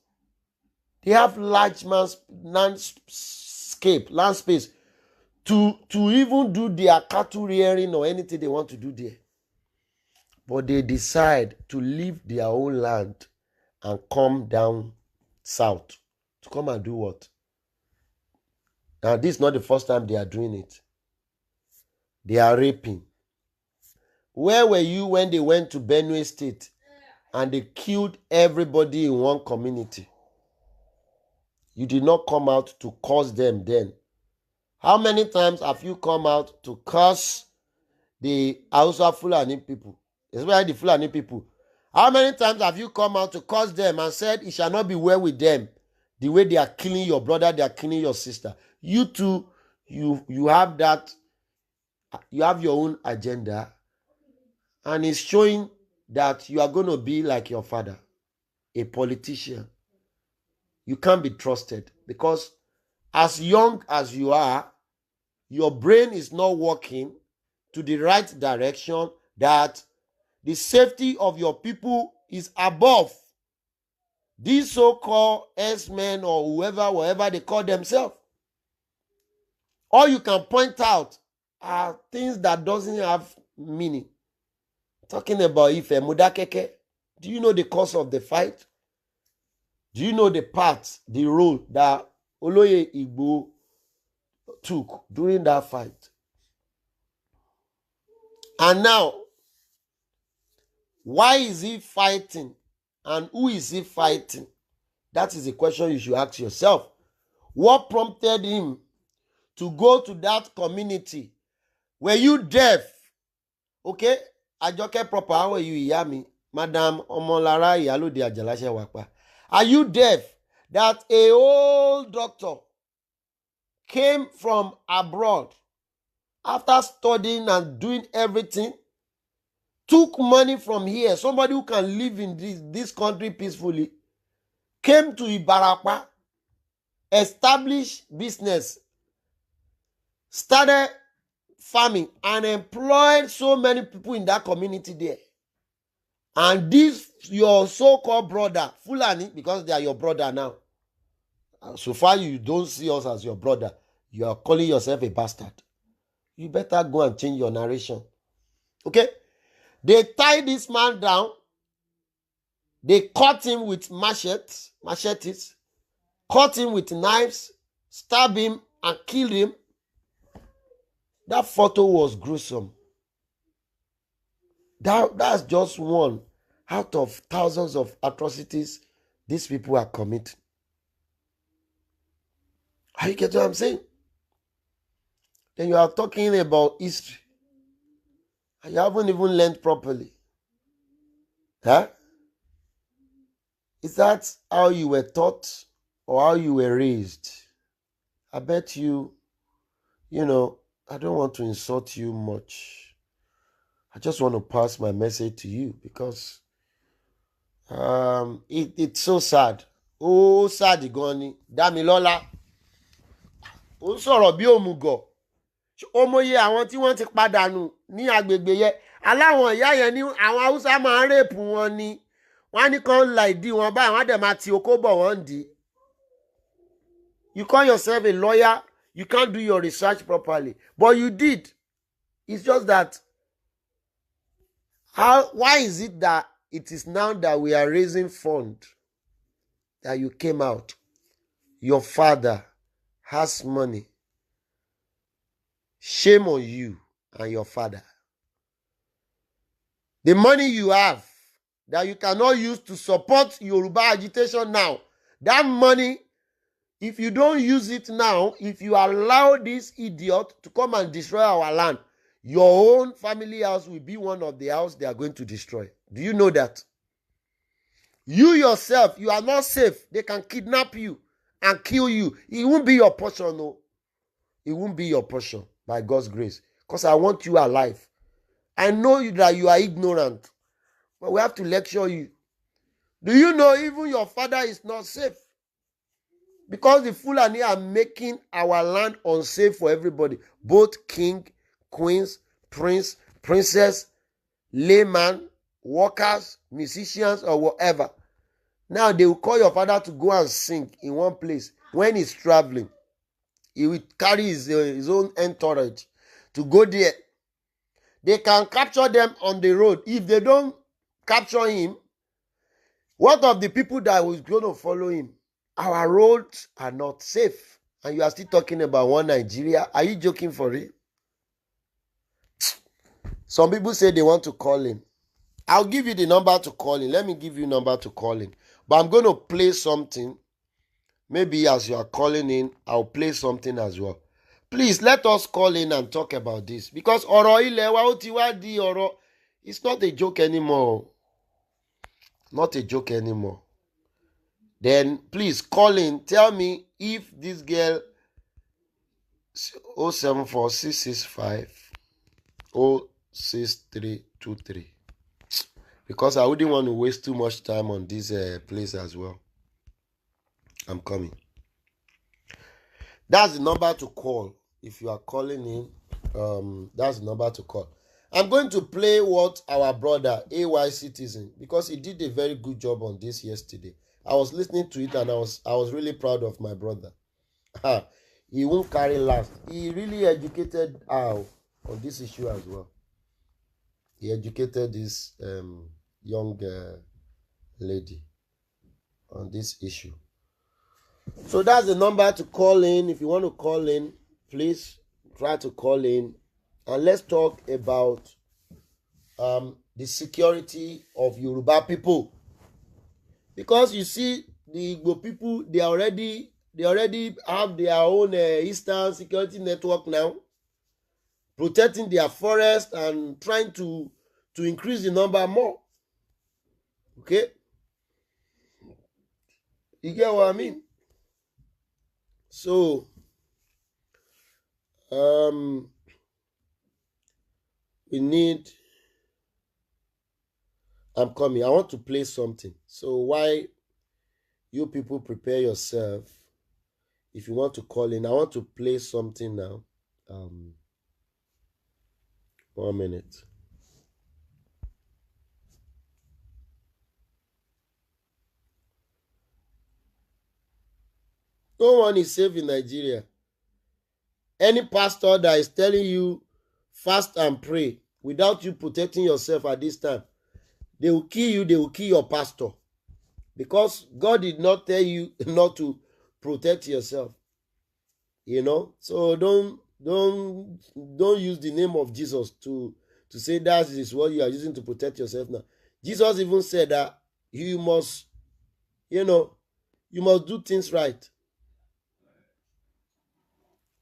They have large land space to even do their cattle rearing or anything they want to do there. But they decide to leave their own land and come down south to come and do what? Now, this is not the first time they are doing it. They are raping. Where were you when they went to Benue State and they killed everybody in one community? You did not come out to curse them then. How many times have you come out to curse the Hausa Fulani people, especially the Fulani people? How many times have you come out to curse them and said it shall not be well with them? The way they are killing your brother, they are killing your sister. You too, you have that, you have your own agenda, and it's showing that you are going to be like your father, a politician. You can't be trusted because as young as you are, your brain is not working to the right direction, that the safety of your people is above these so-called S-men or whoever they call themselves. All you can point out are things that doesn't have meaning. Talking about Ife Mudakeke, do you know the cause of the fight? Do you know the role that Oloye Igboho took during that fight? And now, why is he fighting? And who is he fighting? That is a question you should ask yourself. What prompted him to go to that community? Were you deaf? Okay? Ajoke proper, how are you, Iyami? Madam Omolara Iyalode Ajalashe Wapa. Are you deaf that a old doctor came from abroad after studying and doing everything, took money from here, somebody who can live in this country peacefully, came to Ibarapa, established business, started farming, and employed so many people in that community there. And this, your so-called brother, Fulani, because they are your brother now. So far, you don't see us as your brother. You are calling yourself a bastard. You better go and change your narration. Okay? They tied this man down. They cut him with machetes, cut him with knives, stabbed him, and killed him. That photo was gruesome. That's just one out of thousands of atrocities these people are committing. Are you getting what I'm saying? Then you are talking about history. And you haven't even learned properly. Huh? Is that how you were taught or how you were raised? I bet you, I don't want to insult you much. I just want to pass my message to you because it's so sad. Oh, sad gan ni. Damilola. Ó sọ̀rọ̀ bí òmùgọ̀. Omoye àwọn tí wọ́n ti pàdánù ní agbègbè yẹn. Aláwọn ìyá yẹn ní àwọn Haúsá máa ń rèpù wọn ni. Wọ́n ní kàn la ìdí wọn báyìí, wọ́n dẹ̀ máa ti okó bọ̀ wọ́n dì. You call yourself a lawyer, you can't do your research properly. But you did. It's just that why is it that it is now that we are raising fund that you came out? Your father has money. Shame on you and your father. The money you have that you cannot use to support Yoruba agitation now, that money, if you don't use it now, if you allow this idiot to come and destroy our land, your own family house will be one of the houses they are going to destroy. Do you know that? You yourself, you are not safe. They can kidnap you and kill you. It won't be your portion, no. It won't be your portion by God's grace. Because I want you alive. I know that you are ignorant. But we have to lecture you. Do you know even your father is not safe? Because the Fulani are making our land unsafe for everybody. Both king, queens, prince, princess, layman, workers, musicians, or whatever. Now they will call your father to go and sing in one place. When he's traveling, he will carry his own entourage to go there. They can capture them on the road. If they don't capture him, what of the people that was going to follow him? Our roads are not safe. And you are still talking about one Nigeria. Are you joking for it? Some people say they want to call in. I'll give you the number to call in. Let me give you number to call in. But I'm going to play something. Maybe as you are calling in, I'll play something as well. Please, let us call in and talk about this. Because it's not a joke anymore. Not a joke anymore. Then, please, call in. Tell me if this girl 074-665-06323. Because I wouldn't want to waste too much time on this place as well. I'm coming. That's the number to call. If you are calling in, that's the number to call. I'm going to play what our brother, AY Citizen, because he did a very good job on this yesterday. I was listening to it and I was really proud of my brother. He won't carry last. He really educated on this issue as well. He educated this young lady on this issue. So that's the number to call in. If you want to call in, please try to call in, and let's talk about the security of Yoruba people. Because you see, the Igbo people, they already have their own Eastern Security Network now, protecting their forest and trying to increase the number more. Okay? You get what I mean? So, we need... I'm coming. I want to play something. So why you people prepare yourself if you want to call in. I want to play something now. 1 minute. No one is safe in Nigeria. Any pastor that is telling you fast and pray without you protecting yourself at this time, they will kill you, they will kill your pastor. Because God did not tell you not to protect yourself. You know? So don't use the name of Jesus to say that is what you are using to protect yourself now. Jesus even said that you must do things right.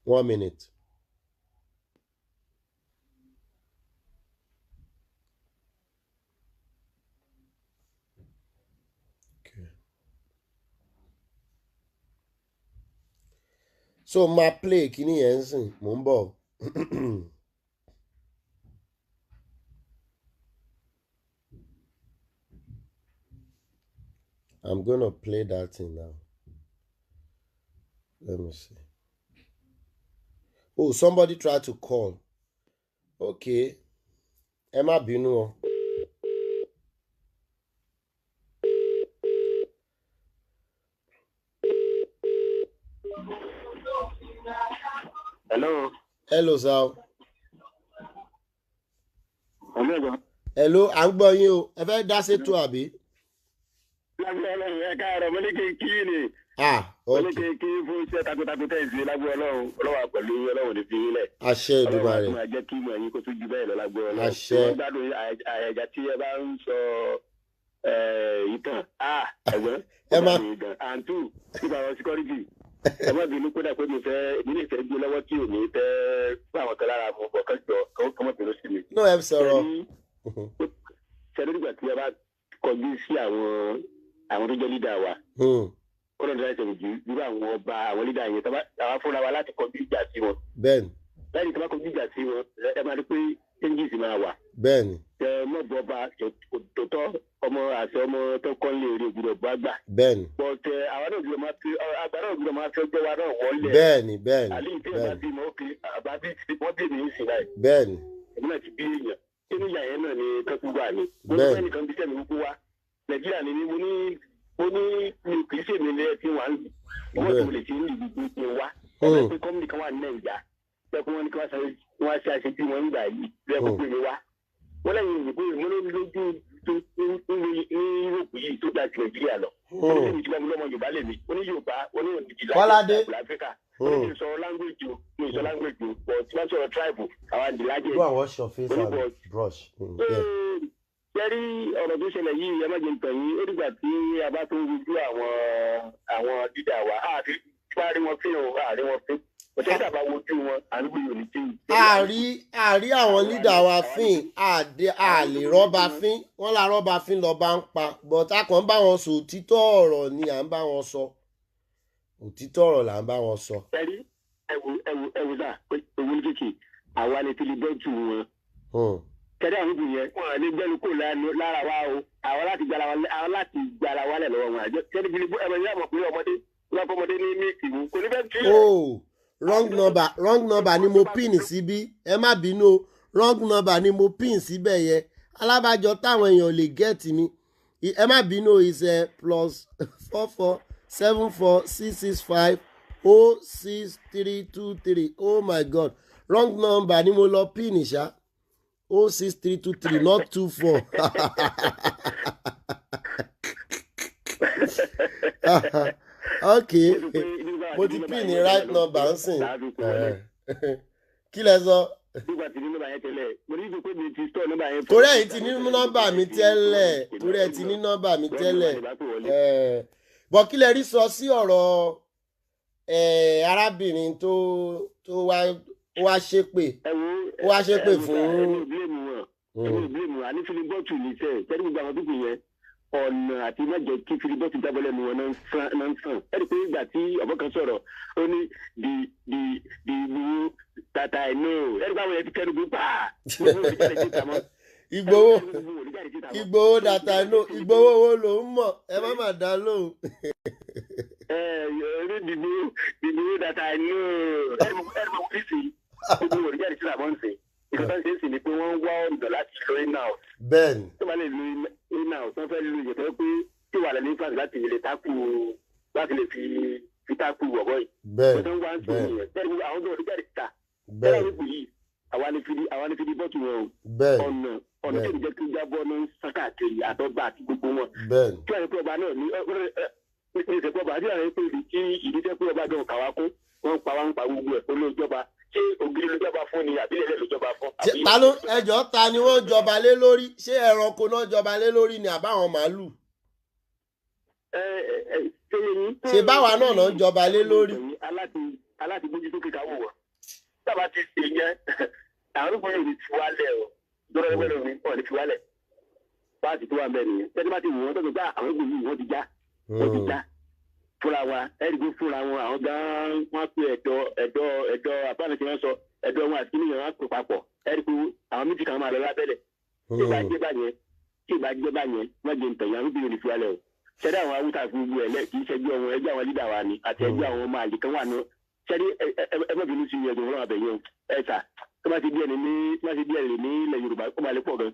1 minute. Okay. So my play kini yensin mo nbo. I'm gonna play that thing now. Let me see. Oh, somebody tried to call. Okay. Emma Binu. Hello. Hello, sir. Hello. Hello, à ń gbọ́ yín o. Ẹ fẹ́ dá sétò àbí? Lágbó Ọlọ́run ẹ káàárọ̀, mo ní kí n kí ni. Ok. Mo ní kí n kí fún iṣẹ́ takuntakun tẹ̀ sí lágbó Ọlọ́run. Ọlọ́wà pẹ̀lú Ọlọ́run ní fi yín lẹ̀. Àṣẹ Èdùmàrè. Ọlọ́wà máa jẹ́ kí ìmọ̀ ẹ̀yin kó tún ju bẹ́ẹ̀ lọ lágbó Ọlọ́run. Àṣẹ. Wọ́n gbádùn àyàjà tí ẹ bá ń sọ ìtàn. Ẹ̀gbọ́n. Ẹ má. Àǹtù nípa àwọn síkọ́rìtì. Ẹ má bínú kódà pé mi lè fẹ́ gbé lọ́wọ́ tí ò ní fẹ́ fún àwọn kan lára mọ̀ kọ́kọ́ jọ kọ́mọ̀bìnú sí mi. No, ẹ sọ̀rọ̀. Ṣẹ́ni nígbà tí ẹ bá kọjú sí àwọn tó jẹ́ lídà wa. Kọ́nà ìdájọ́ ìṣẹ̀lẹ̀ jù irú àwọn ọba àwọn lídà yẹn tàwa fúnra wa láti kọjú ìjà sí wọn. Bẹ́ẹ̀ni. Lẹ́yìn tí wọ́n kọjú ìjà sí wọn ẹ máa rí pé changes máa wà. Bẹ́ẹ̀ni. Tẹ mọ́bọ̀ ọba tòótọ́ ọmọ àti ọmọ tó kọ́ lè rí ògùdọ̀ bọ́ àgbà. Bẹ́ẹ̀ni. But àwọn náà ògùdọ̀ máa fi àgbà náà ògùdọ̀ máa fi ọjọ́ wa náà wọlé. Bẹ́ẹ̀ni bẹ́ẹ̀ni. Àlẹ́ ìpínlẹ̀ bá bí mọ́ pé àbá bí wọ́n bí mi ń sìn láì. Bẹ́ẹ̀ni. Èmi náà ti bí èèyàn. Kí ni ìyá yẹn náà ni tọ́kù wà ní? Mo ní Bẹ́ẹ̀ni. fẹ́ nìkan bí sẹ́mi gbogbo wa. Nàìjíríà ni mo ní mi kì í ṣèmi lẹ́yìn tí wọ́n á lù. Wọ́n ti lè ṣe ní ìlú gbogbo wa. Ẹgbẹ́ pé kọ́mùnì kan wà ní Nàìjíríà. Lẹ́kùn wọn ni kí wọ́n ṣe àṣetí wọn ń gbà yìí. Lẹ́kùn pé mi wá. Wọ́n lẹ́yìn òyìnbó mo ló lójú ní Yúróòpù yìí tó dáa ju Nàìjíríà lọ. Ó ní sèmi tí wọ́n lọ́mọ Yorùbá lè mi. Ó ní Yorùbá, ó ní òdìdí láti Áfíríkà. Ó ní sọ language o, ní sọ language o, but tí wọ́n sọ̀rọ̀ tribe, àwọn àdìlájẹ́. Go and wash your face and brush. Jẹ́rí ọ̀rọ̀ tó ṣẹlẹ̀ yìí ẹ má jẹ́ nǹkan yìí, ó dìgbà tí a bá tó wojú àwọn dídà wa. Àárí wọn fín o, àárí wọn fín. Òṣèlú tàbá wojú wọn, àrùn yóò ní tí. Àárí àwọn lídà wa fín, àlè rọ́bà fín, wọ́n la rọ́bà fín lọ́ba ń pa, but a kàn ń bá wọn sọ òtítọ́ ọ̀rọ̀ ni à ń bá wọn sọ. Òtítọ́ ọ̀rọ̀ là ń bá wọn sọ. Jẹ́rí ẹ̀wù sà, ewu ní kìkì, àwa lè ti lè bẹ́jù wọn. Kẹ́dẹ́ àwọn ìgbìyànjú yẹn, wọ́n lè gbẹ́nu kó lára wa o, àwọn láti gbára wa lẹ̀ lọ́wọ́ wọn. Kẹ́dẹ́ bí ẹ̀rọ yẹn mọ̀ pé ọmọdé ní méjì wò, kò ní fẹ́ tí. Oh, wrong number ni mo pin síbí. Ẹ má bínú o, wrong number ni mo pin síbẹ̀ yẹn. Alábàjọ táwọn èèyàn lè get mi. Ẹ má bínú o, is +44 74 665 06323. Oh my God, wrong number ni mo lọ pin ṣá. 06323 not 24. Okay, mo ti pin ní right number ń sìn. Kí lẹ sọ? Torí ẹ̀yin ti ní nọ́mbà mi tẹ́lẹ̀, torí ẹ ti ní nọ́mbà mi tẹ́lẹ̀. Bọ̀ kí lẹ rí sọ sí ọ̀rọ̀ arábìnrin tó wá ṣépè fún. Àní filibọ́tù ní sẹ́ẹ̀ tẹ́lẹ̀ gbogbo àwọn dúkùú yẹn ọ̀nà àti mẹ́jẹ kí filibọ́tù jábọ́ lẹ́nu wọn náà ń sàn. Ẹ̀rí pé ìgbà tí ọ̀bọ̀ kan sọ̀rọ̀ ó ní di Igboho tata ẹ̀nù ẹ̀rí pé àwọn yẹn ti kẹ́nu bí pàà. Igboho data ẹ̀nù Igboho wo ló ń mọ̀ ẹ má má dá lóhùn. Orí Igboho data ẹ̀nù ẹ̀rí mọ̀ wọ́n sì gbogbo òrìjáde sí làwọn ń sè. Ìkọ́tà ṣe ń sìn ni pé wọ́n wá ọ̀dọ̀ láti lo in-house. Bẹ́ẹ̀ni. Tó bá lè lo in-house wọ́n fẹ́ lo ìyẹ̀fẹ́ pé tí wà lẹ́nu ìfàsì láti lè tákù láti lè fi tákù wọ̀bọ̀ yìí. Bẹ́ẹ̀ni. Wọ́n wá ń sọ ìyẹn. Bẹ́ẹ̀ni àwọn ọ̀dọ́ òrìjáde ta. Bẹ́ẹ̀ni àwọn ìpò yìí àwa ni fidi bọ́ọ̀tù wọn o. Bẹ́ẹ̀ni. Ọ̀nà tó ń jẹ́ kí ó jábọ́ ní sákàkiri àtọ́gbà àti gbogbo wọn. Bẹ́ẹ̀ni. Tí wọ́n ní pé ọba náà ní ìṣẹ̀pọ̀ ọba àti àwọn ìdí tẹ́ pé ọba gan kàwá kún wọ́n pa wá ń pa gbogbo ẹ̀ olóòjọba ṣé ògiri ló jọba fún ni àbí ilẹ̀ ló jọba fún. Ta ni wọ́n jọba lé lórí ṣé ẹranko náà jọba lé lórí ni àbáwọn màálù. Ṣé báwa náà náà jọba lé lórí. aláti gbójú tó kíkà wò wọ́n sábà ti ṣe yẹn àwọn olùkọ́ yóò ní ti wálẹ̀ o dọ́rọ́ ẹgbẹ́ lórí ọ̀ ní ti wálẹ̀ páàtì tó wà bẹ́ẹ̀ nìyẹn tẹ́tí bá ti wò wọ́n tó gbà àwọn ìgbò yìí wọ́n ti já fúnra wa ẹ̀rígbó fúnra wọn àwọn gan wọn pe ẹ̀dọ̀ àbáni tí wọ́n sọ ẹ̀dọ̀ wọn àti kíníyàn wọn pè papọ̀ ẹ̀rígbó àwọn méjì kan máa lọ lábẹ́lẹ̀ tí ìbá jẹ́ báyẹn wọ́n jẹ ntẹ̀yìn àwọn obìnrin fi wálẹ̀ o ṣẹ́dá àwọn awúta fún gbogbo ẹ̀lẹ́ kì í ṣẹ́jú ọmọ ẹgbẹ́ àwọn lídà wa ni àti ẹgbẹ́ àwọn ọmọ àlè kan wà ní ṣẹ́dí ẹgbẹ́bìnrin sí ẹgbẹ́ ọlọ́run àbẹ̀yẹ ẹ̀ta tó bá ti díẹ̀ ní ilẹ̀ Yorùbá ó máa lè pọ̀ gan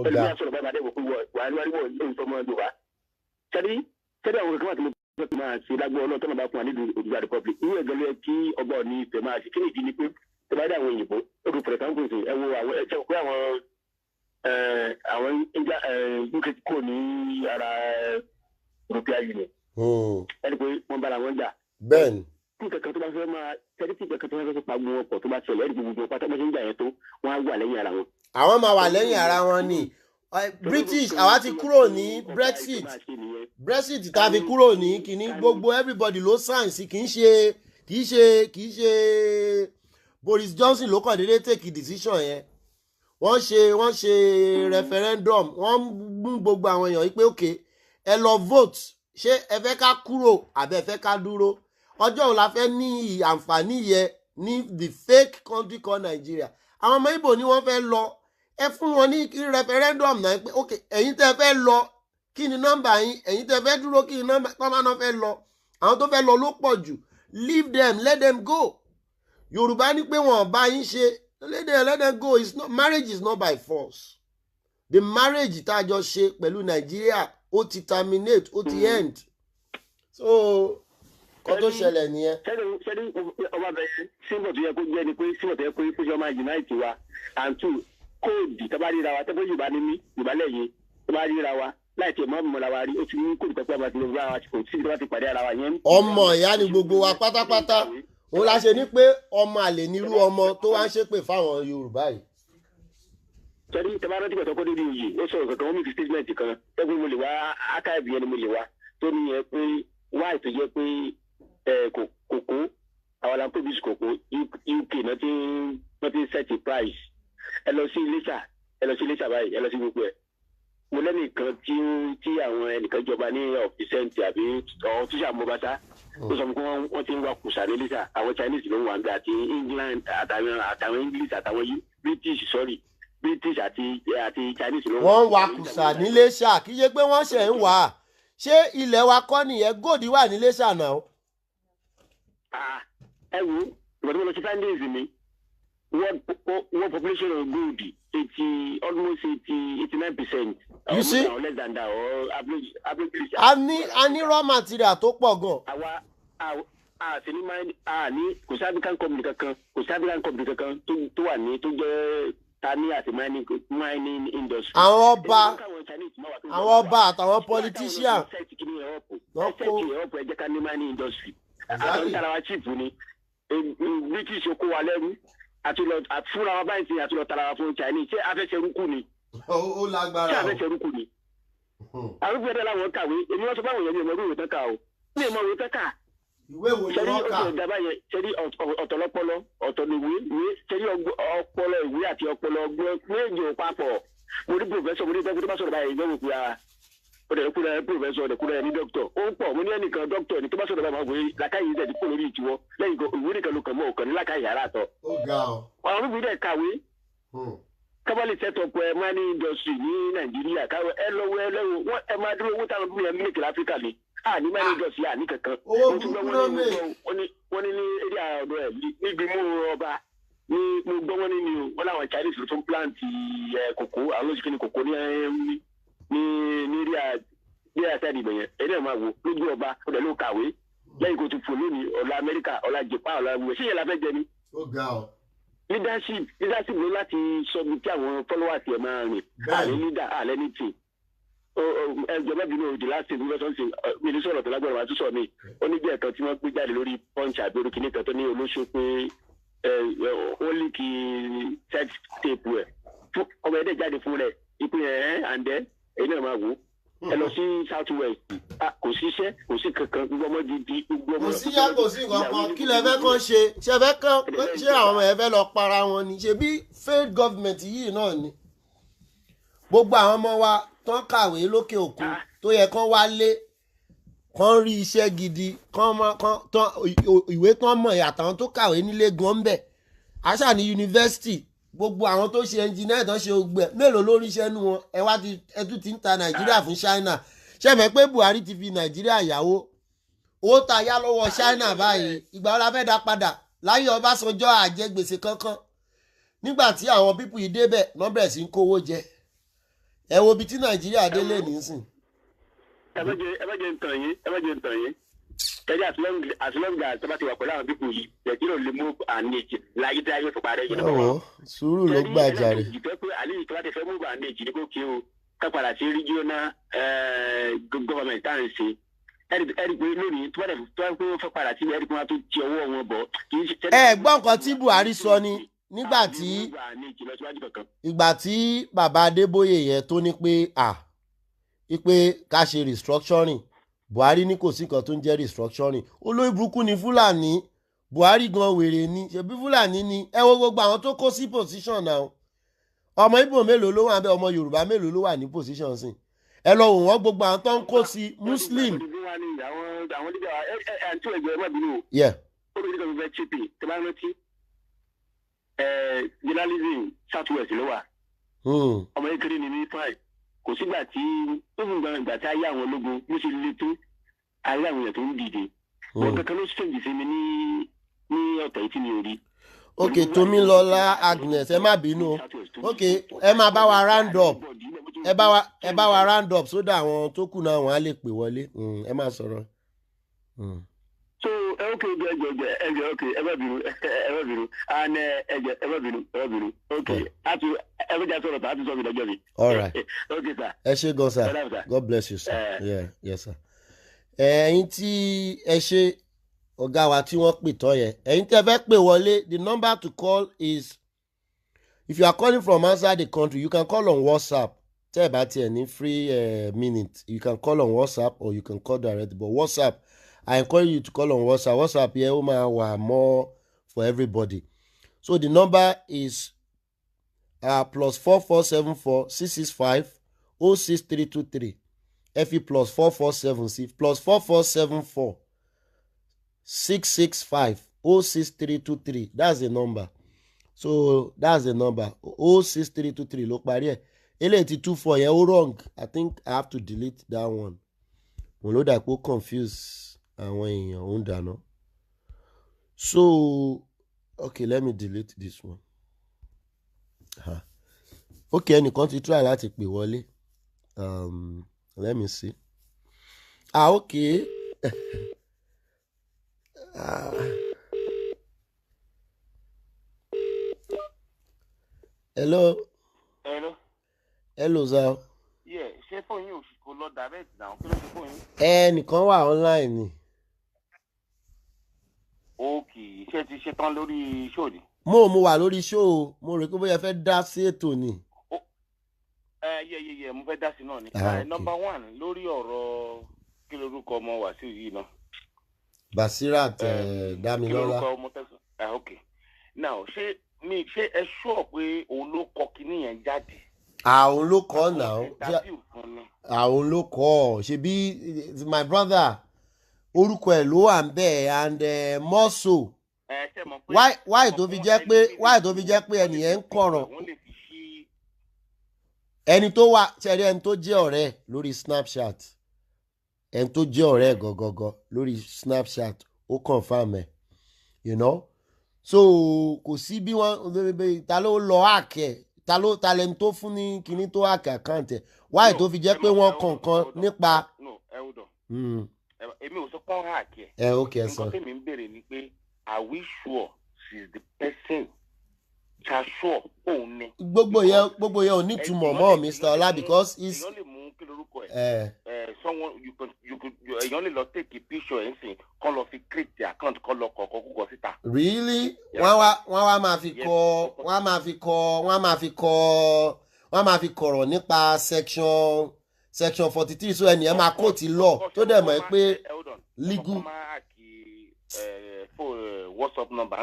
pẹ̀lú bí a sọ̀rọ̀ bá máa dẹ́gbọ̀ fún wà níwájú wọ̀ lóhùn tó mọ́ Yorùbá ṣẹ́dí àwọn kankan wà tó tó máa ṣe lágbó ọlọ́run tó máa bá fún wa nílùú Odùduwà republic irú ẹ̀gẹ́ ló yẹ kí ọba Ọ̀ọ̀ni Ifẹ̀ máa ṣe kí nìdí ni pé tó bá dé àwọn òyìnbó ó kò fẹ̀rẹ̀ kan kò sí ẹ wo àwọn ẹ̀ṣẹ̀ pé àwọn UK kò ní ara European Union ẹni pé wọ́n bára wọn jà. Bẹ́ẹ̀ni. tí kankan tó bá fẹ́ máa tẹ́lẹ̀ tí kankan tó bá fẹ́ pa gbọ́n ọkọ̀ tó bá ṣẹlẹ̀ ẹ̀rí gbogbo pátá bá ṣe ń jà yẹn tó wọ́n á wà lẹ́yìn ara wọn. àwọn máa wà lẹ́yìn ara wọn ni British àwa ti kúrò ní Brexit tá a fi kúrò ní kínní gbogbo everybody ló sign sí kì í ṣe Boris Johnson ló kàn déédéé take decision yẹn wọ́n ṣe referendum wọ́n mú gbogbo àwọn èèyàn yìí pé okay ẹ lọ vote ṣé ẹ fẹ́ ká kúrò àbẹ́ ẹ fẹ́ ká dúró ọjọ́ òun la fẹ́ ní àǹfààní yẹn ní the fake country called Nigeria àwọn ọmọ Ìgbò ni wọ́n fẹ́ lọ ẹ fún wọn ní referendum náà pé ok ẹ̀yin tẹ́ fẹ́ lọ kí ni nọ́mbà yín ẹ̀yin tẹ́ fẹ́ dúró kí ni nọ́mbà tọ́mọ náà fẹ́ lọ àwọn tó fẹ́ lọ ló pọ̀ jù leave them let them go Yorùbá ní pé wọn bá yín ṣe let them go marriage is not by force the marriage tá a jọ ṣe pẹ̀lú Nàìjíríà ó ti terminate ó ti end so kọ́ tó ṣẹlẹ̀ nìyẹn. sẹ́ni ọba bẹ̀rẹ̀ símbọ̀ tó yẹ kó jẹ́ ni pé símbọ̀ tó yẹ kó ṣe ọmọ unite wa and two kóòdì tó bá ríra wa tẹ́gbẹ́ Yorùbá ní mí Yorùbá lẹ́yìn tó bá ríra wa láì tẹ̀ mọ́ mọ́ra wa rí ó ti ní kóòdì pẹ́pẹ́ àbá ti lè bá wa kò sí tó bá ti pàdé ara wa yẹn. ọmọ ìyá ni gbogbo wa pátápátá òun la ṣe ní pé ọmọ àlè nírú ọmọ tó wá ń ṣépè fáwọn Yorùbá yìí. sẹ́ni tẹ́ bá rántí pẹ̀tọ́ kó débi òye ó sọ̀rọ̀ kankan wọ́n mi fi statement kan tẹ́gbẹ́ mo lè wá archive yẹn ni mo lè wá tó ní yẹn pé wáì tó jẹ́ pé kòkó àwọn la produce kòkó UK náà ti set a price ẹ lọ sí Iléṣà báyìí ẹ lọ sí gbogbo ẹ mo lẹ́nìkan tí àwọn ẹnìkan jọba ní ọ̀fíìsẹ́ǹtì àbí ọ̀fíìsà mọ́bátá ó sọ fún pé wọ́n ti ń wá kùsà ní Iléṣà àwọn Chinese ló ń wà ń gbé àti England àtàwọn English àtàwọn British àti Chinese ló ń wọ́n ń wá kùsà ní Iléṣà kì í ṣe pé wọ́n ṣe ń wà á ṣé ilẹ̀ wa kọ́ nìyẹn góòdì wà ní Iléṣà náà. ẹ wo ìgbà tí mo lọ sí findings mi world population of gold almost 89%. You see? Or less than that or average. a ní raw material tó pọ̀ gan. àwa ní kò sí African company kankan tó wà ní tó jẹ́ ta ní àti mining industry. àwọn ọba àtàwọn politician. wọ́n kó ẹ jẹ́ ká ní mining industry. àtàwọn tara wa chief ni British kó wa lẹ́rú àtúnra wa báyìí sí àtúnra tara wa fún Chinese ṣé afẹ́ṣerúkú ni. ó lágbára o. ṣé afẹ́ṣerúkú ni. arúgbó ẹ̀dá làwọn kàwé èmi wọ́n sọ fáwọn èèyàn mi ọmọ ìwé tán ká o. mi ò mọ ìwé tán ká. ìwé wo ni wọ́n kà. ṣẹ́rí ọ̀dà báyẹn ṣẹ́rí ọ̀tọ̀lọ́pọlọ ọ̀tọ̀ ni ìwé ṣẹ́rí ọpọlọ ìwé àti ọpọlọ ọgbọ́n méjì ò papọ̀. mo ní pòfẹ́sọ̀ mo ní tẹ́kùn tó bá sọ̀rọ̀ báyìí ìgbẹ́ òkú ya ọ̀dẹ̀kúrẹ́ pòfẹ́sọ̀ ọ̀dẹ̀kúrẹ́ ní dókítọ̀ ó ń pọ̀ mo ní ẹnìkan dókítọ̀ ní tó bá sọ̀rọ̀ báyìí máa wòye làkàyè ìdẹ̀ dípò lórí ìtiwọ́ lẹ́yìn ìwé nìkan ló kàn mọ́ òkàn ní làkàyè ara àtọ̀. ó ga ọ. àwọn olùgbé dẹ̀ kàwé kábàlì set up mining industry ní Nàìjíríà káwé ẹ lọ́wọ́ ẹ lẹ́wọ̀ ẹ máa dúró owó táwọn bí ẹ mẹ́kìlá Áfíríkà ni ní mining industry ní kankan. owó burúkú náà mẹ́. wọ́n ní eré ọ̀dọ́ ẹ̀ níbi mú ọba ní mo gbọ́ wọ́n ní o wọ́n láwọn Chinese tó ń plant kòkó àwọn olóṣèké ní kòkó ní rí àṣàdì ìbẹ̀yẹn ẹni ẹ̀ máa wò lójú ọba ó dẹ̀ ló kàwé lẹ́yìn kó ti fò lónìí ọ̀la Amẹ́ríkà ọ̀la Japan ọ̀la wẹ̀ ṣé yẹn la fẹ́ jẹ ni. ó ga ọ. leadership ló láti sọ bí tí àwọn followers ẹ̀ máa rìn àlẹ́ leader àlẹ́ ní tì ẹjọ́ mẹ́bí ní òjì láti ìlú lọ́sọ̀ọ́sì mi ní sọ̀rọ̀ tó lágbára wá tó sọ mi ó ní jẹ́ ẹ̀kan tí wọ́n gbé jáde lórí Punch àbí orí kìíní kan tó ní olóṣù pé ó lì kí sex tape ẹ̀ ọmọ ẹ̀dẹ̀ jáde fún rẹ̀ ìpín àǹdẹ́ ẹ̀yin náà máa wò ẹ lọ sí South West kò síṣẹ́ kò sí kankan gbogbo ọmọ dídí gbogbo ọmọ. kò síyá kò sí kankan kí lẹ fẹ́ kàn ṣe ṣe fẹ́ kàn ṣé àwọn ọmọ ẹ fẹ́ lọ para wọn ni ṣebí failed government yìí náà ni gbogbo àwọn ọmọ wa tán kàwé lókè òkun tó yẹ kán wálé kán rí iṣẹ́ gidi kán ìwé tán mọ̀ àtàwọn tó kàwé nílé gan bẹ̀ àṣà ní yunifásitì gbogbo àwọn tó ṣe ẹnjìnìá tán ṣe ogbẹ mélòó lórí iṣẹ́ nu wọn ẹ tún ti ń ta Nàìjíríà fún China ṣe mọ̀ pé Buhari ti fi Nàìjíríà yáwó owó ta yá lọ́wọ́ China báyìí ìgbà wọn la fẹ́ dá padà láyé Ọbásanjọ́ àjẹgbèsè kankan nígbà tí àwọn pípù yìí débẹ̀ wọ́n bẹ̀rẹ̀ sí ń kówó jẹ ẹ wo ibi tí Nàìjíríà délé nísìn. ẹ má jẹ́ ntàn yín tẹ́lẹ̀ àtìlọ́gbà tó bá ti wà pẹ̀lú àwọn pípù yìí Nàìjíríà lè mú àníjì láyé tí a yóò fi parẹ́ yìí lọ́wọ́. sùúrù ló gbà jàre. ìfẹ́ pé àlejò tó bá ti fẹ́ mú àníjì ní kò kí o kápadà sí regional government tá à ń ṣe ẹ̀rí pé lónìí tó bá pé ó fẹ́ padà sí ẹ̀rí pé wọ́n á tó ti ọwọ́ wọn bọ̀. ẹ gbọ́ nǹkan tí Buhari sọ ni ìgbà tí bàbá Adébóyè yẹn tó ní pé ká ṣe restructuring Buhari ní kò sí nǹkan tó ń jẹ́ restructuring olórí burúkú ni Fúlàní Buhari gan wèrè ni ṣebí Fúlàní ni ẹ wo gbogbo àwọn tó kó sí position náà ọmọ Ìgbò mélòó ló wà bẹ́ẹ̀ ọmọ Yorùbá mélòó ló wà ní position sí ẹ lọ wò wọ́n gbogbo àwọn tó ń kó sí Muslim. journalism South West ló wà ọmọ ekele ni ní fine kò sígbà tí ó fún ìgbà tí ayé àwọn ológun bó ṣe le tó ayé àwọn èèyàn tó ń dìde wọn kankan ló strange sí mi ní ọ̀tẹ̀ tí mi ò rí. ok Tómilọ́lá Agnes ẹ má bínú ok ẹ máa bá wa round up ẹ bá wa round up sódà àwọn tó kù náà wọn á lè pè wọlé ẹ má sọ̀rọ̀. so ok ok ẹ bá bínú and ẹ bá bínú ok àti ẹ bá jà sọ̀rọ̀ tá a ti sọ mi lọ́jọ́ mi. all right ok sir. ẹ ṣé gan sir God bless you sir yes sir. ẹ̀yin tí ẹ ṣe ọ̀gá wa tí wọ́n pè tán yẹn ẹ̀yin tí ẹ fẹ́ pè wọlé the number to call is if you are calling from outside the country you can call on WhatsApp tẹ́ ẹ bá tiẹ̀ ní free minute you can call on WhatsApp or you can call direct but WhatsApp I encourage you to call on WhatsApp. WhatsApp here ó máa wà more for everybody. So the number is +4474 665 06323. FE +4476 +4474 665 06323. That's the number. So that's the number 06323 ló parí ẹ̀. Eléyìí tí 24 yẹn ó wrong. I think I have to delete that one. Mo ló dà pé ó confuse àwọn èèyàn ó ń dáná. So okay, let me delete this one. Okay, ẹnìkan ti try láti pè wọlé. Let me see. Okay. Hello. Hello. Hello, sir. Yeah, ṣé fóònù yìí kò lọ direct down? Kí ló ṣe fóònù yìí? Ẹnìkan wà online ni. Okay, ṣé ti ṣe tán lórí show ni? Mo wà lórí show, mo rò pé bóyá fẹ́ dá sí ètò ni. Yeah, mo fẹ́ dá sí náà ni. Okay. Number one, lórí ọ̀rọ̀ kí lorúkọ ọmọ Wàsíù yìí náà. Basirat Damilọ́lá. Kí lorúkọ ọmọ tẹ̀sán? Okay. Now, ṣé ẹ sure pé òun ló kọ kíní yẹn jáde? Àwọn ló kọ́ náà. Àwọn ló kọ́ ṣebí my brother orúkọ ẹ̀ ló wà ń bẹ̀ and more so. Why tó fi jẹ́ pé ẹnìyẹn ń kọ̀rọ̀ ẹni tó wà ṣẹ̀rí ẹni tó jẹ́ ọ̀rẹ́ lórí Snapchat ẹni tó jẹ́ ọ̀rẹ́ gọ̀gọ̀gọ̀ lórí Snapchat ó confirm ẹ̀ you know so kò sí bí wọ́n ta ló lọ àkẹ́ ta lẹni tó fún ní kinní tó àkẹ́ àkáǹtì ẹ̀ why tó fi jẹ́ pé wọ́n kọ̀ọ̀kan nípa. Èmi ò sọ pé ọ̀rọ̀ àkẹ́ okay sir. nǹkan tèmi ń béèrè ni pé are we sure she is the person? Ṣá sure òun ni. gbogbo yẹn ò ní túmọ̀ mọ́ Mr. Ọlá because is. èèyàn lè mú kí lorúkọ ẹ̀ someone you could èèyàn lè lọ take a picture ẹ̀ ń sìn kán lọ fi create the account kán lọ kọ̀ọ̀kan kúkọ síta. Really? wọ́n máa fi kọ̀rọ̀ nípa section 43 so ẹnìyẹn máa kó ti lọ tó dẹ̀ mọ̀ pé legal. WhatsApp number.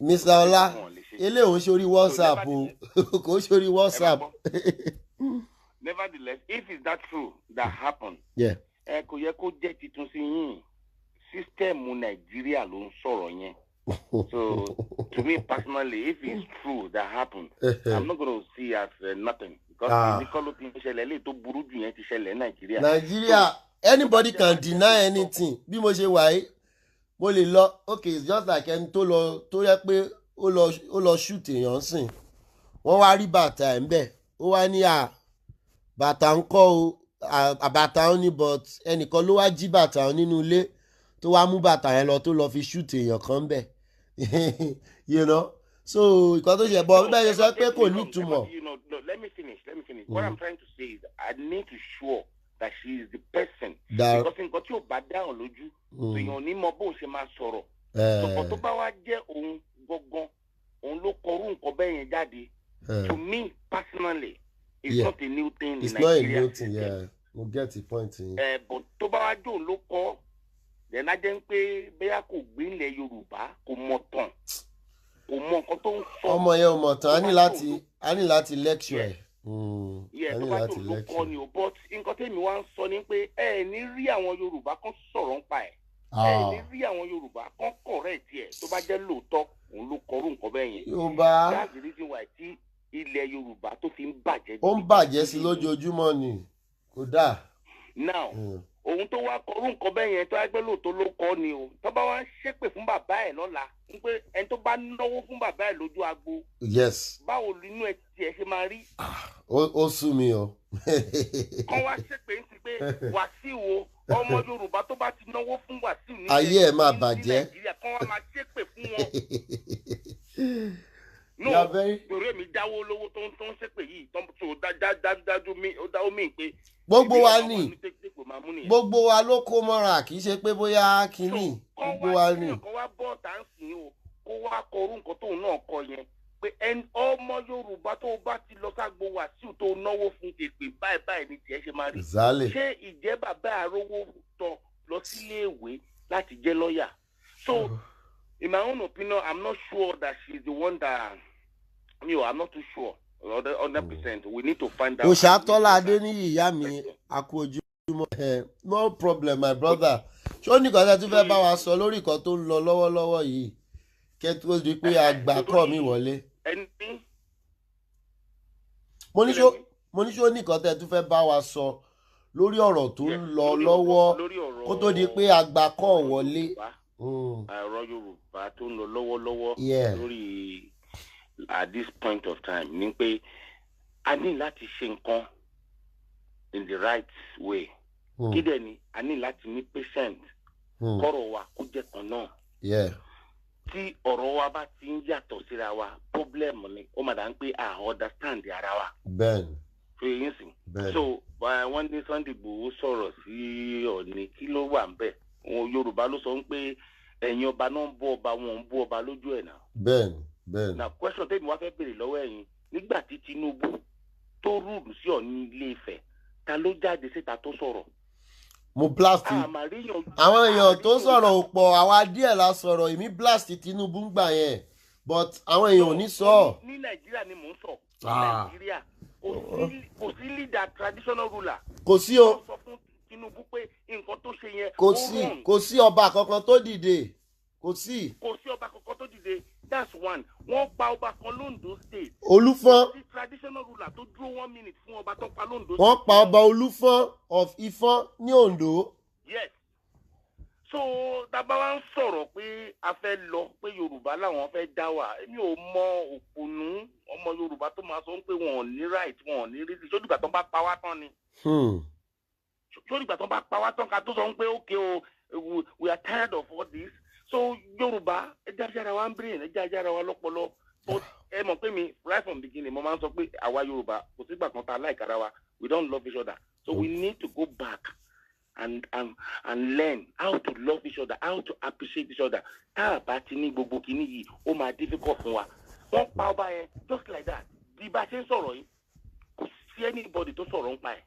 Mr. Ọlá eléyìí ò ń ṣorí WhatsApp o kò ń ṣorí WhatsApp. Nevertheless, if it's that true that happened, kò yẹ kó jẹ́ titun sí yín sísítẹ́ẹ̀mù Nàìjíríà ló ń sọ̀rọ̀ yẹn. So to me personally, if it's true that happened, I'm not going to see as nothing because ìdíkọ́ ló ti ń ṣẹlẹ̀ lè tó burú jù yẹn ti ṣẹlẹ̀ Nàìjíríà. Nàìjíríà anybody can deny anything bí mo ṣe wà yìí mo lè lọ okay it's just like ẹni tó yẹ pé ó lọ shoot èèyàn sìn wọ́n wá rí bàtà ẹ̀ ń bẹ̀ ó wá ní bàtà ń kọ́ o bàtà ń ní but ẹnìkan ló wá jí bàtà nínú ilé tó wá mú bàtà yẹn lọ tó lọ fi shoot èèyàn kan bẹ̀ you know so ìkan tó ṣe bọ́ bẹ́ẹ̀ ṣe sọ pé kò ní ìtumọ̀. Let me finish. What I'm trying to say is I need to sure that she is the person. Because nǹkan tí ò bá dáhùn lójú èèyàn ní mọ bó ṣe máa sọ̀rọ̀ sọ̀pọ̀ tó bá wá jẹ́ òun gangan òun ló kọrú nǹkan bẹ́ẹ̀ yẹn jáde to me personally it's not a new thing in Nigeria. It's not a new thing, yeah. We'll get the point. But tó bá wá jẹ́ òun ló kọ́ then á jẹ́ pé bẹ́ẹ̀ kò gbé ilẹ̀ Yorùbá kò mọ̀ tán kò mọ nǹkan tó ń sọ. ọmọ yẹn ò mọ̀ tán á ní láti lecture ẹ̀. tó bá tó ló kọ́ ni o but nǹkan tẹ́mi wá ń sọ ni pé ẹ ní rí àwọn Yorùbá kan sọ̀rọ̀ nípa ẹ̀ ẹ ní rí àwọn Yorùbá kan correct ẹ̀ tó bá jẹ́ lóòótọ́ òun ló kọrú nǹkan bẹ́ẹ̀ yẹn. Yorùbá that's the reason why tí ilẹ̀ Yorùbá tó fi ń bàjẹ́. ó ń bàjẹ́ sí lójoojúmọ́ ni kò dáa. now òun tó wá kọrú nǹkan bẹ́ẹ̀ yẹn tó wá gbé lóòótọ́ ló kọ́ ni o tó bá wá ń ṣépè fún bàbá ẹ̀ lọ́la ń pé ẹni tó bá náwó fún bàbá ẹ̀ lójú agbo. yes. báwo inú ẹ tiẹ̀ ṣe máa rí. ó sú mi o. kán wá ṣépè ń ti pé Wàsíù o ọmọ Yorùbá tó bá ti náwó fún Wàsíù ní ayé ẹ̀ máa bàjẹ́. Nàìjíríà kán wá máa ṣépè fún wọn. no torí èmi dáwó lówó tó ń ṣépè yìí tó dájú mi ó dáwó mi pé. gbogbo wa ní gbogbo wa ló kó mọ́ra kì í ṣe pé bóyá kínní gbogbo wa ní. kó wá bọ́ tá à ń sìn o kó wá kọrú nǹkan tóun náà kọ yẹn pé ọmọ Yorùbá tó bá ti lọ ságbo Wàsíù tó náwó fún èpè báyìí ni tiẹ̀ ṣe máa rí. ṣé ìjẹ́ bàbá àrówó tán lọ sílé ìwé láti jẹ́ lọ́ọ̀yà. So in my own opinion I'm not sure that she is the one that I'm not too sure 100%. We need to find out. Òṣàtọ́lá Adéníyì ìyá mi àkó ojúmọ́ no problem my brother ṣé ó ní nǹkan tẹ́ tún fẹ́ bá wa sọ lórí nǹkan tó ń lọ lọ́wọ́lọ́wọ́ yìí kẹ́ tó di pé àgbà kọ́ mi wọlé. mo ní ṣé ó ní nǹkan tẹ́ tún fẹ́ bá wa sọ lórí ọ̀rọ̀ tó ń lọ lọ́wọ́ kó tó di pé àgbà kọ́ wọlé. ọ̀rọ̀ Yorùbá tó ń lọ lọ́wọ́lọ́wọ́ lórí at this point of time ni pé a ní láti ṣe nǹkan in the right way. Kí dẹ̀ ni a ní láti ní patient kọ́rọ̀ wa kó jẹ́ kan náà. tí ọ̀rọ̀ wa bá ti ń yàtọ̀ síra wa problem ni ó máa dà ń pé understand ara wa. bẹ́ẹ̀ni. so yín sìn. so wọ́n ní Sunday Igboho sọ̀rọ̀ sí Ọọ̀ni kí ló wà ń bẹ̀. Yorùbá ló sọ pé ẹ̀yin ọba náà ń bú ọba wọn ń bú ọba lójú ẹ̀ náà. bẹ́ẹ̀ni. na question tẹ́mi wá fẹ́ béèrè lọ́wọ́ ẹ̀yin nígbà tí Tinubu tó rúùlù sí Ọọ̀ni Ilé Ifẹ̀ ta ló jáde síta tó sọ̀rọ̀. mo blast àwọn èèyàn tó sọ̀rọ̀ ò pọ̀ àwa díẹ̀ la sọ̀rọ̀ èmi blast Tinubu ń gbà yẹn but àwọn èèyàn ò ní sọ. ní Nàìjíríà ni mò ń sọ Nàìjíríà kò sí leader traditional ruler. kò sí o. wọ́n sọ fún Tinubu pé nǹkan tó ṣe yẹn kò sí ọba kankan tó dìde kò sí ọba kankan tó dìde that's one. wọ́n pa ọba kan l'Ondo State. Olúfọ́n. kò sí traditional ruler tó dúró 1 minute fún ọba tó pa l'Ondo State. wọ́n pa ọba Olúfọ́n of Ifọ̀n ní Ondo. yes so tábà wá ń sọ̀rọ̀ pé a fẹ́ lọ pé Yorùbá làwọn fẹ́ dá wà èmi ò mọ òpònú ọmọ Yorùbá tó máa sọ pé wọn ò ní right wọn ò ní reason sódìgbà tó bá pa wá tán ni. sódìgbà tó bá pa wá tán ká tó sọ pé okay o we are tired of all this. so Yorùbá ẹja ajára wa ń brain ẹja ajára wa lọ́pọlọ but ẹ mọ̀ pé mi right from beginning mo máa ń sọ pé àwa Yorùbá kò sígbà kan tá a like ara wa we don't love each other so we need to go back and learn how to love each other how to appreciate each other tá a bá ti ní gbogbo kìíní yìí ó máa difficult fún wa wọ́n pa ọba yẹn just like that bí bá ṣe ń sọ̀rọ̀ yìí kò sí anybody tó sọ̀rọ̀ ń pa ẹ̀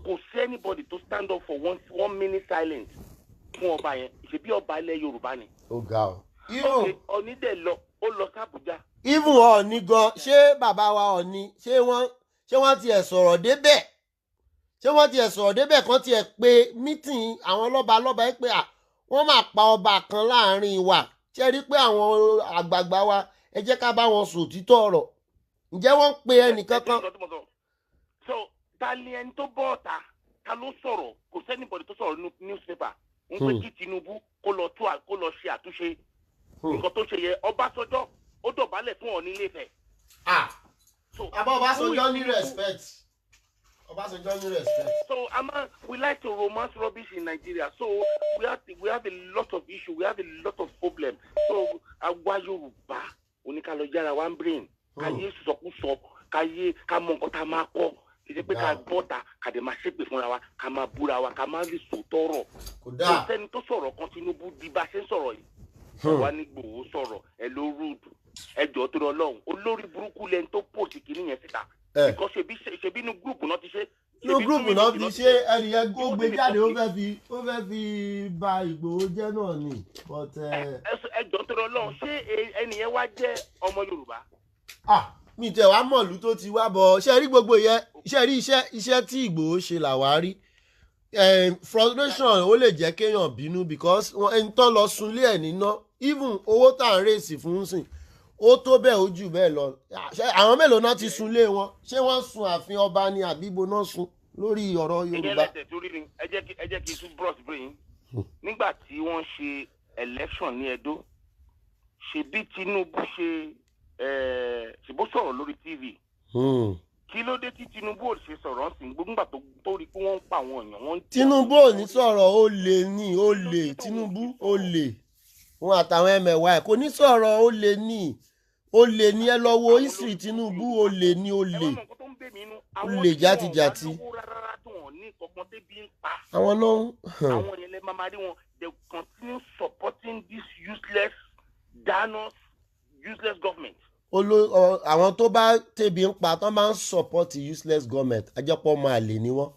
kò sí anybody tó stand up for one minute silence fún ọba yẹn ìṣèbí ọba ilẹ̀ Yorùbá ni. ó ga ọ. Ọọ̀ni dẹ̀ lọ ó lọ sí Àbújá. even Ọọ̀ni gan ṣé bàbá wa Ọọ̀ni ṣé wọ́n tiẹ̀ sọ̀rọ̀ débẹ̀ kan tiẹ̀ pé meeting àwọn lọ́balọ́ba yìí pé wọ́n máa pa ọba kan láàrin wa ṣé rí pé àwọn àgbààgbà wa ẹ jẹ́ ká bá wọn sọ òtítọ́ ọ̀rọ̀ ǹjẹ́ wọ́n pe ẹnìkankan. so ta ni ẹni tó bọ́ ọ̀tá ta ló sọ̀rọ̀ kò sẹ́nìbọ̀dì tó sọ̀rọ̀ ní newspaper ń pè kí Tinubu kó lọ ṣe àtúnṣe nǹkan tó ṣe yẹ Ọbásanjọ́ ó dọ̀bálẹ̀ fún Ọọ̀ni Ilé Ifẹ̀. àbá Ọbásanjọ́ ní respect. So we like to romance rubbish in Nigeria. So we have a lot of issues. We have a lot of problems. So àwa Yorùbá oníkàlọ́jára one brain. Káyé sọkúsọ ká mọ nǹkan tá a máa kọ́. Ìdí pé ká bọ́ta ká dé máa ṣépè fúnra wa ká máa búra wa ká máa rí sòótọ́ rọ̀. Kò sẹ́ni tó sọ̀rọ̀ kan Tinubu di bá ṣe ń sọ̀rọ̀ yìí. Wá ní Igboho sọ̀rọ̀ ẹ ló rúdù ẹjọ́ tó lọ lọ́hùn olórí burúkú lẹni tó pòsì kìíní yẹn síta. Ìkọ́ ṣebí inú gúrùpù náà ti ṣe. inú gúrùpù náà fi ṣe ẹnìyẹn kó gbé jáde ó fẹ́ fi ba Ìgbòho jẹ́ náà ni. ẹjọ́ tó lọ lọ́hùn ṣé ẹnìyẹn wá jẹ́ ọmọ Yorùbá. mi tẹ wá mọ̀lú tó ti wá bọ̀ ṣe rí gbogbo yẹn ṣe rí iṣẹ́ tí Ìgbòho ṣe làwa rí frustration ó lè jẹ́ kéèyàn bínú because ẹni tó lọ sunlé ẹ̀ níná even owó tá à ń rèsì fún sìn ó tó bẹ́ẹ̀ ó jù bẹ́ẹ̀ lọ àwọn mélòó náà ti sunlé wọn ṣé wọ́n sun ààfin ọba ni àbíbo náà sun lórí ọ̀rọ̀ Yorùbá. ẹ̀jẹ̀ torí ni ẹ jẹ́ kí n tún bros brain nígbà tí wọ́n ṣe election ní Edo ṣebí Tinubu ṣèbó sọ̀rọ̀ lórí TV kí ló dé tí Tinubu ò ṣe sọ̀rọ̀ sí gbogbo tó rí pé wọ́n ń pa àwọn èèyàn. Tinubu ò ní sọ̀rọ̀ ó lè Tinubu ó lè wọn àtàwọn ẹmẹ̀wà ẹ̀ kò ní sọ̀rọ̀ ó lè ẹ lọ wo history Tinubu ó lè játijàti. àwọn náà. àwọn yẹn lè máa rí wọn they continue supporting this useless Danos useless government. àwọn tó bá tẹ̀bi ń pa tán máa ń support useless government ajẹ́pọ̀ máa lè ní wọ́n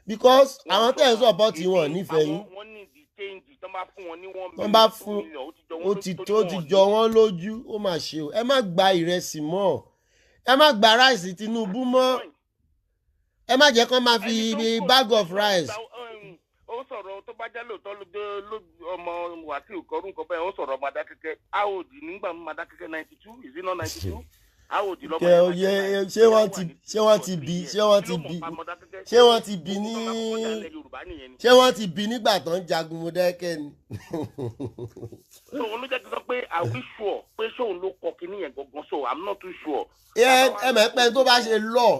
because àwọn tẹ̀ ń support wọn nífẹ̀ẹ́ yín. wọ́n bá fún ó ti jọ wọ́n lójú ó mà ṣe o ẹ má gba ìrẹsì mọ́ ẹ má gba ráìsì Tinubu mọ́ ẹ má jẹ́ kán máa fi bag of rice. ó sọ̀rọ̀ tó bá jẹ́ lóòótọ́ ọmọ Wàsíù kọrún kan bẹ́ẹ̀ ó sọ̀rọ̀ Madakẹ́kẹ́ àwòdì nígbà Madakẹ́kẹ́ 92 is it not 92 àwòdì lọ́mọ yẹn. ṣé wọ́n ti bí nígbà tó ń jagun Mọdákẹ́kẹ́ ni. so òun ló jẹ́ kí n sọ pé are we sure pé ṣóun ló kọ kíní yẹn gangan so I'm not too sure. ẹ mẹ́pẹ́ tó bá ṣe lọ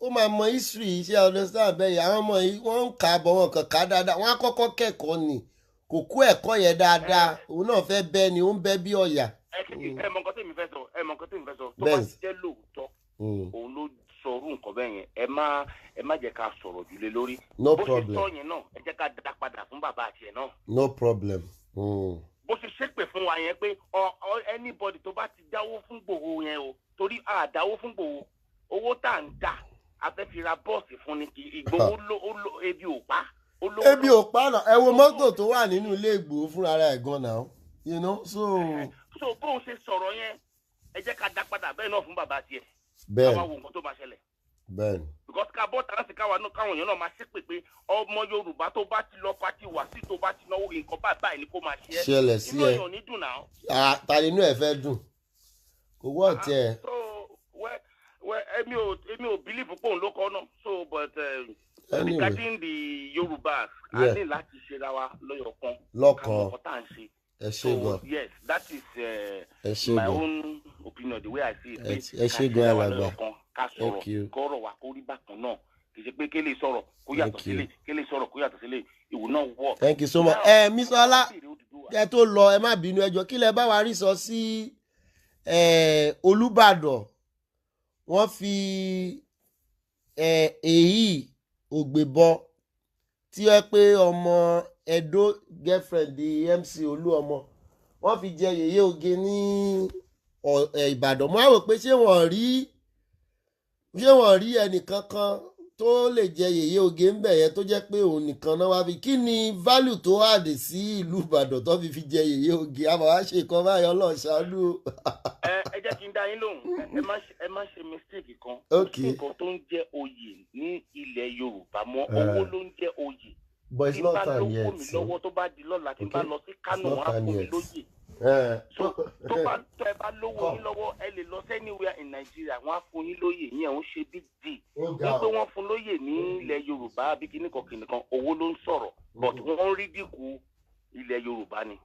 ó máa mọ history iṣẹ́ understand bẹ́ẹ̀ àwọn ọmọ yìí wọ́n ń kà á bọ̀ wọn kàn ká dáadáa wọ́n á kọ́kọ́ kẹ́kọ̀ọ́ ni kò kó ẹ̀kọ́ yẹn dáadáa òun náà fẹ́ bẹ́ẹ̀ ni ó ń bẹ́ bí ọ̀yà. ẹ mọ nǹkan tèmi fẹ́ sọ tó bá jẹ́ lóòótọ́ òun ló sọrú nǹkan bẹ́ẹ̀ yẹn ẹ má jẹ́ ká sọ̀rọ̀ jù lé lórí. No bó problem. ṣe sọ yẹn náà ẹ jẹ́ ká dá padà fún bàbá àti ẹ̀ náà. No problem. bó ṣe ṣépè fún wa yẹn pé anybody tó bá ti dáwó fún Igboho yẹn o torí àdáwó fún Igboho owó tá à ń dá a fẹ́ fi ra bọ́ọ̀sì fún ni kí Igboho ebi ò pa. Ebi ò pa náà ẹ wo mọ́tò tó wà nínú ilé Igboho fúnra rẹ̀ gan náà you know so bóun ṣe sọ̀rọ̀ yẹn ẹ jẹ́ ká dá padà bẹ́ẹ̀ náà fún bàbá tiẹ̀. bẹ́ẹ̀ káwá wo nǹkan tó máa ṣẹlẹ̀. bẹ́ẹ̀ because ká bọ́ tàrà sí káwọn èèyàn náà máa ṣépè pé ọmọ Yorùbá tó bá ti lọ pati wà sí tó bá ti náwó nǹkan báyìí ni kó máa ṣe é. ṣẹlẹ̀ sí ẹ inú èèyàn ní dùn náà. ta ni inú ẹ fẹ́ dùn kò wọ́ ọ̀tí ẹ. èmi ò believe pé òun ló kọ́ náà so but Anyway. regarding the Yorùbá a ní láti ṣera wa lọ́yọ̀kan lọ́kàn ká tá à ń ṣe. ẹ ṣe gan. Yes, that is my own opinion the way I see it. ẹ ṣe gan alàgbà. ká sọ̀rọ̀ kọ́rọ̀ wa kó rí bákan náà kì í ṣe pé kélé sọ̀rọ̀ kó yàtọ̀ sílẹ̀ kélé sọ̀rọ̀ kó yàtọ̀ sílẹ̀ ìwò náà wọ̀. Thank you so much. Mísọ́lá ẹ tó lọ ẹ má bínú ẹjọ́ kí lẹ bá wa rí sọ sí Olúbàdàn wọ́n fi èyí ògbébọ tí ẹ pé ọmọ Edo girlfriend di MC Olúọmọ wọ́n fi jẹ yèyé oge ní Ìbàdàn mo á rò pé ṣé wọ́n rí ẹnìkankan tó lè jẹ yèyé oge ń bẹ̀ yẹn tó jẹ́ pé òun nìkan náà wá fi kí ni value tó àdè sí ìlú Ìbàdàn tó fi jẹ yèyé oge àmọ́ wá ṣe nǹkan báyọ̀ Ọlọ́run ṣàánú. ẹ jẹ́ kí n dá yín lóhùn ẹ má ṣe mistake kan nǹkan tó ń jẹ́ oyè ní ilẹ̀ Yorùbá mọ́ owó ló ń jẹ́ oyè. But it's not time yet. tí bá lówó mi lọ́wọ́ tó bá di lọ́la tí bá lọ sí Kánò wọn á fún mi lóyè. tó bá lówó yín lọ́wọ́ ẹ lè lọ anywhere in Nigeria wọn á fún yín lóyè yẹn ń ṣe big deal. wípé wọ́n fún lóyè ní ilẹ̀ Yorùbá àbí kíníkan kìnìkan owó ló ń sọ̀rọ̀ but wọ́n rí dínkù ilẹ̀ Yorùbá ni.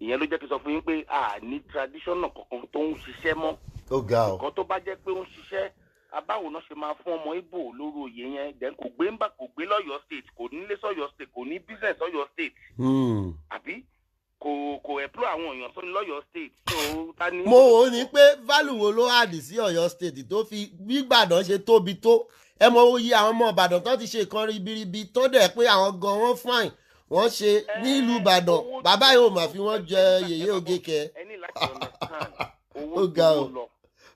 ìyẹn ló jẹ́ kí n sọ fún yín pé a ní traditional kankan tó ń ṣiṣẹ́ mọ́. nǹkan tó bá jẹ́ pé ó ń ṣiṣẹ́ abáwo náà ṣe máa fún ọmọ Ìgbò lórí oyè yẹn then kò gbé lọ́yọ̀ state kò nílé sọ́yọ̀ state kò ní business sọ́yọ̀ state àbí kò employ àwọn èèyàn sọ́ni lọ́yọ̀ state so ta ni. mo ò ní pé value wo ló àdì sí Ọ̀yọ́ state tó fi bí Ìbàdàn ṣe tóbi tó ẹ mọ oyè àwọn ọmọ Ìbàdàn tó ti ṣe nǹkan ribiribi tó dẹ̀ pé àwọn gan wọ́n fine wọ́n ṣe nílùú Ìbàdàn bàbá yóò máa fi wọ́n jẹ yèyé oge kẹ. ẹ ní láti understand owó jowó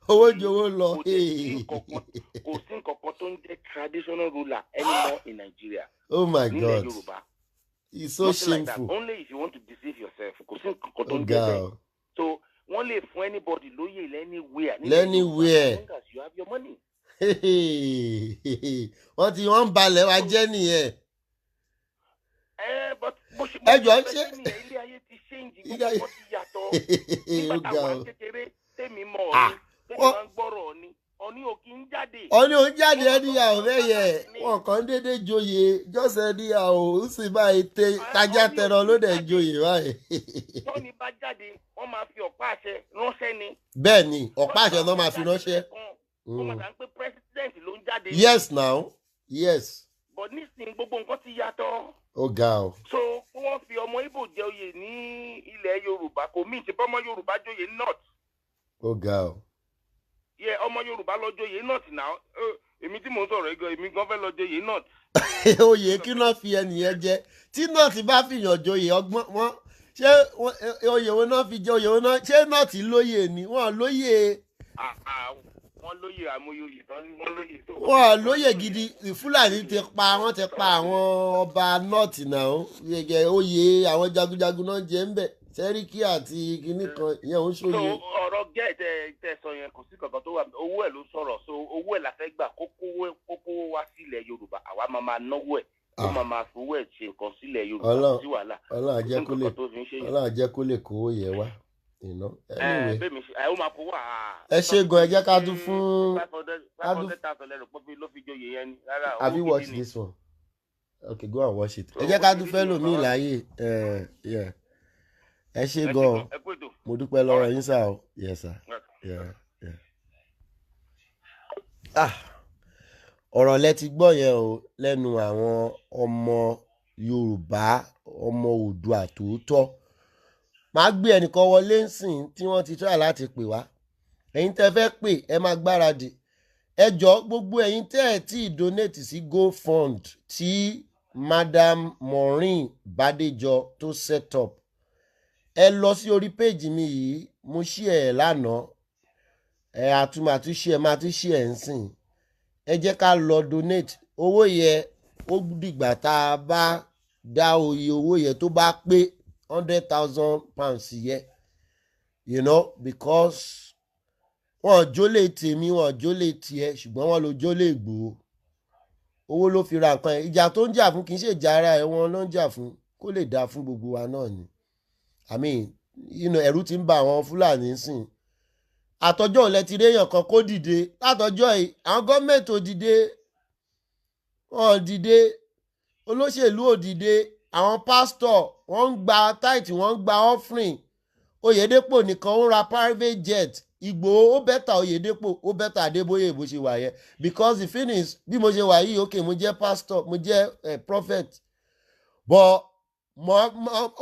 owó jowó lọ. kò sí nǹkan kan tó ń jẹ́ traditional ruler anymore in Nigeria. Oh my God. nílẹ̀ Yorùbá. It's so shameful. Like only if you want to deceive yourself. Kò sí nǹkan kan tó ń jẹ́ bẹ́ẹ̀. So wọ́n lè fún anybody lóyè anywhere. Anywhere. As long as you have your money. wọ́n balẹ̀ wa jẹ́ nìyẹn. But ẹ jọ ṣe. ilé ayé ti change gbogbo ti yàtọ̀. nígbà táwọn kékeré tèmi mọ̀ ọ́ tèmi máa ń gbọ́rọ̀ ni ọ̀ní ò kí ń jáde. ọ̀ní ò ń jáde ẹnìyàwó bẹ́yẹ wọn kàn ń dédé joyè jọ́sẹ̀ ẹnìyàwó ó sì báyìí tajá tẹran ló dẹ̀ joyè báyìí. tọ́ni bá jáde wọ́n máa fi ọ̀pá àṣẹ ránṣẹ́ ni. bẹ́ẹ̀ ni ọ̀pá àṣẹ náà máa fi ránṣẹ́. wọ́n máa dàn pé president ló ń jáde. yes now yes. but nísìnyí gbogbo nǹkan ti yàtọ̀. ó ga o. so wọ́n fi ọmọ Ìgbò jẹ oyè ní ilẹ̀ Yorùbá kò mí ti bọ́ ọmọ Yorùbá joyè north. ó ga o. yẹ ọmọ Yorùbá lọ joyè north náà èmi tí mò ń sọ̀rọ̀ ẹ̀gọ́ èmi gan fẹ́ lọ joyè north. oyè kí náà fi ẹnìyẹn jẹ tí north bá fìyàn joyè ọgbọ́n wọn ṣé oyè wọn náà fi jẹ oyè wọn náà ṣé north lóyè ni wọn lóyè. wọ́n lóyè àmúyòyè tán wọ́n lóyè tó. wọ́n lóyè gidi Fúlàní ti pa àwọn ọba north náà gẹ́gẹ́ oyè àwọn jagunjagun náà jẹ́ ń bẹ̀ sẹ́ríkì àti kinní kan ìyẹn ò ń ṣòye. so ọ̀rọ̀ gẹ́ tẹ́ sọ yẹn kò sí kankan tó wà owó ẹ̀ ló sọ̀rọ̀ so owó ẹ̀ la fẹ́ gbà kókó wá sílẹ̀ Yorùbá àwa máa náwó ẹ̀ ó máa fowó ẹ̀ ṣe nǹkan sílẹ̀ Yorùbá sí wàhálà. Ọlọ́run àjẹ́ kó lè kówó yẹ wá. ẹ ṣe gan ẹ jẹ́ ká dún fún. 500,000 lẹ́rù pé ló fi joyè yẹn ni. Have you watched this one? Okay, go and watch it. ẹ jẹ́ ká dún fẹ́ lómi láàyè. ẹ ṣe gan mo dúpẹ́ lọ́wọ́ yín sá o. Yes sir. ọ̀rọ̀ lẹ ti gbọ́ yẹn o lẹ́nu àwọn ọmọ Yorùbá ọmọ Oòduà tòótọ́ màá gbé ẹnìkan wọlé ńsìn tí wọ́n ti try láti pè wá ẹ̀yin tẹ́ fẹ́ pè ẹ máa gbáradì ẹ jọ gbogbo ẹ̀yin tẹ́ ẹ̀ tí donate sí GoFund tí Madam Maureen Bádéjọ tó set up ẹ lọ sí orí péjì mi yìí mo ṣí ẹ lánàá ẹ àtúnṣe ẹ máa tún ṣí ẹ ń sìn ẹ jẹ́ ká lọ donate owó yẹ ó dìgbà tá a bá dá oye owó yẹ tó bá pé £100,000 yẹ because wọn jólè tèmi wọn jólè tiẹ̀ ṣùgbọ́n wọn ló jólè Ìgbòho owó ló fi ra nǹkan ẹ̀ ìjà tó ń jà fún kì í ṣe ìjà ara ẹ̀ wọn ló ń jà fún kó lè dáa fún gbogbo wa náà ni ẹ̀rù ti ń ba àwọn Fúlàní sìn àtọjọ́ òlẹ̀ ti réyàn kan kó dìde látọjọ́ yìí àwọn gọ́ọ̀mẹ̀ntì ò dìde wọn dìde olóṣèlú ò dìde àwọn pásítọ̀ wọ́n ń gba táìtì wọ́n ń gba offering Oyèdépò nìkan ń ra private jet Ìgbòho ó bẹ́tà Oyèdépò ó bẹ́tà Adébóyè bó ṣe wà yẹn because the thing is bí mo ṣe wà yìí ok mo jẹ́ pastor mo jẹ́ prophet but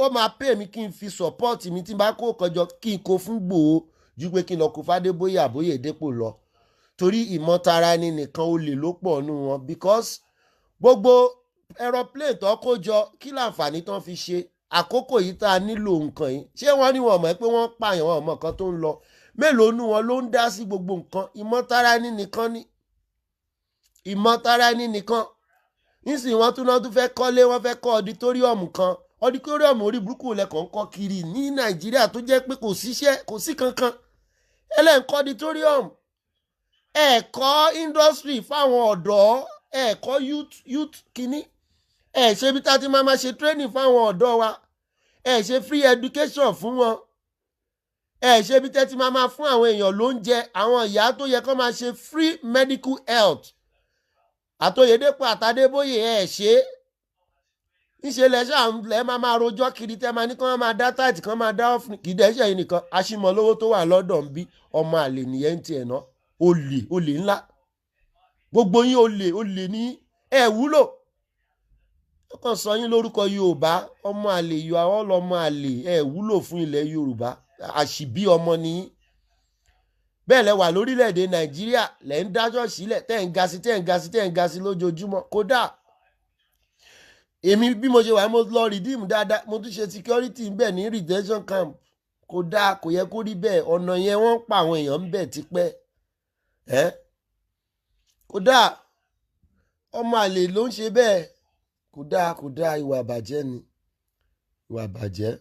ó máa pè mí kí n fi support mi tí n bá kó kọjọ kí n kó fún Ìgbòho ju pé kí n lọ kó f'Adébóyè àbóyèdépò lọ torí ìmọ̀tara ẹni nìkan olè ló pọ̀ nù wọn because gbogbo aeroplane tó kó jọ kí láǹfààní tán fi ṣe àkókò yìí tá a nílò nǹkan yìí ṣé wọ́n ní wọn mọ̀ pé wọ́n pààyàn wọn mọ̀ nǹkan tó ń lọ mélòó nù wọn ló ń dá sí gbogbo nǹkan ìmọ̀tara ẹni nìkan ní ìmọ̀tara ẹni nìkan nísìnyí wọ́n tún fẹ́ kọ́lé wọ́n fẹ́ kọ́ auditorium kan auditorium orí burúkú lẹ́kọ̀ọ́ ń kọ́ kiri ní Nàìjíríà tó jẹ́ pé kò síṣẹ́ kò sí kankan ẹlẹ́ǹkọ́ auditorium ẹ̀kọ́ industry fáwọn ọ̀dọ́ ẹ̀kọ́ youth kínní ẹ̀ ṣe bí tá a ti máa ṣe training fáwọn ọ̀dọ́ wa ẹ̀ ṣe free education fún wọn ẹ̀ ṣe bí tẹ́ ti máa fún àwọn èèyàn lóúnjẹ àwọn ìyá tó yẹ kó máa ṣe free medical health àtOyèdépò àtAdébóyè ẹ̀ ṣe níṣẹ́ lẹ́ máa rojọ́ kiri tẹ́ máa ní kí wọ́n máa dá táìtì kan máa dá ọ́fìn kì í dẹ́ ṣe yìí nìkan aṣímọ̀lówó tó wà lọ́dọ̀ ń bí ọmọ àlè nìyẹn ń tiẹ̀ náà olè ńlá gbogbo yín olè ní ẹ̀ wúlò ó kàn sọ yín lórúkọ Yorùbá ọmọ àlè yọ àwọn ọlọmọ àlè ẹ̀ wúlò fún ilẹ̀ Yorùbá àṣìbí ọmọ nìyí bẹ́ẹ̀ lẹ wà lórílẹ̀‐èdè Nàìjíríà lẹ́ ń dájọ́ sílẹ̀ tẹ́ ń ga sí lójoojúmọ́ kódà èmi bí mo ṣe wà mo lọ redeem dáadáa mo tún ṣe security ń bẹ̀ ní retention camp kódà kò yẹ kó rí bẹ́ẹ̀ ọ̀nà yẹn wọ́n ń pa àwọn èèyàn ń bẹ̀ tipẹ́ kódà ọmọ àlè ló ń ṣe bẹ́ẹ̀ kódà ìwà àbàjẹ́ ni ìwà àbàjẹ́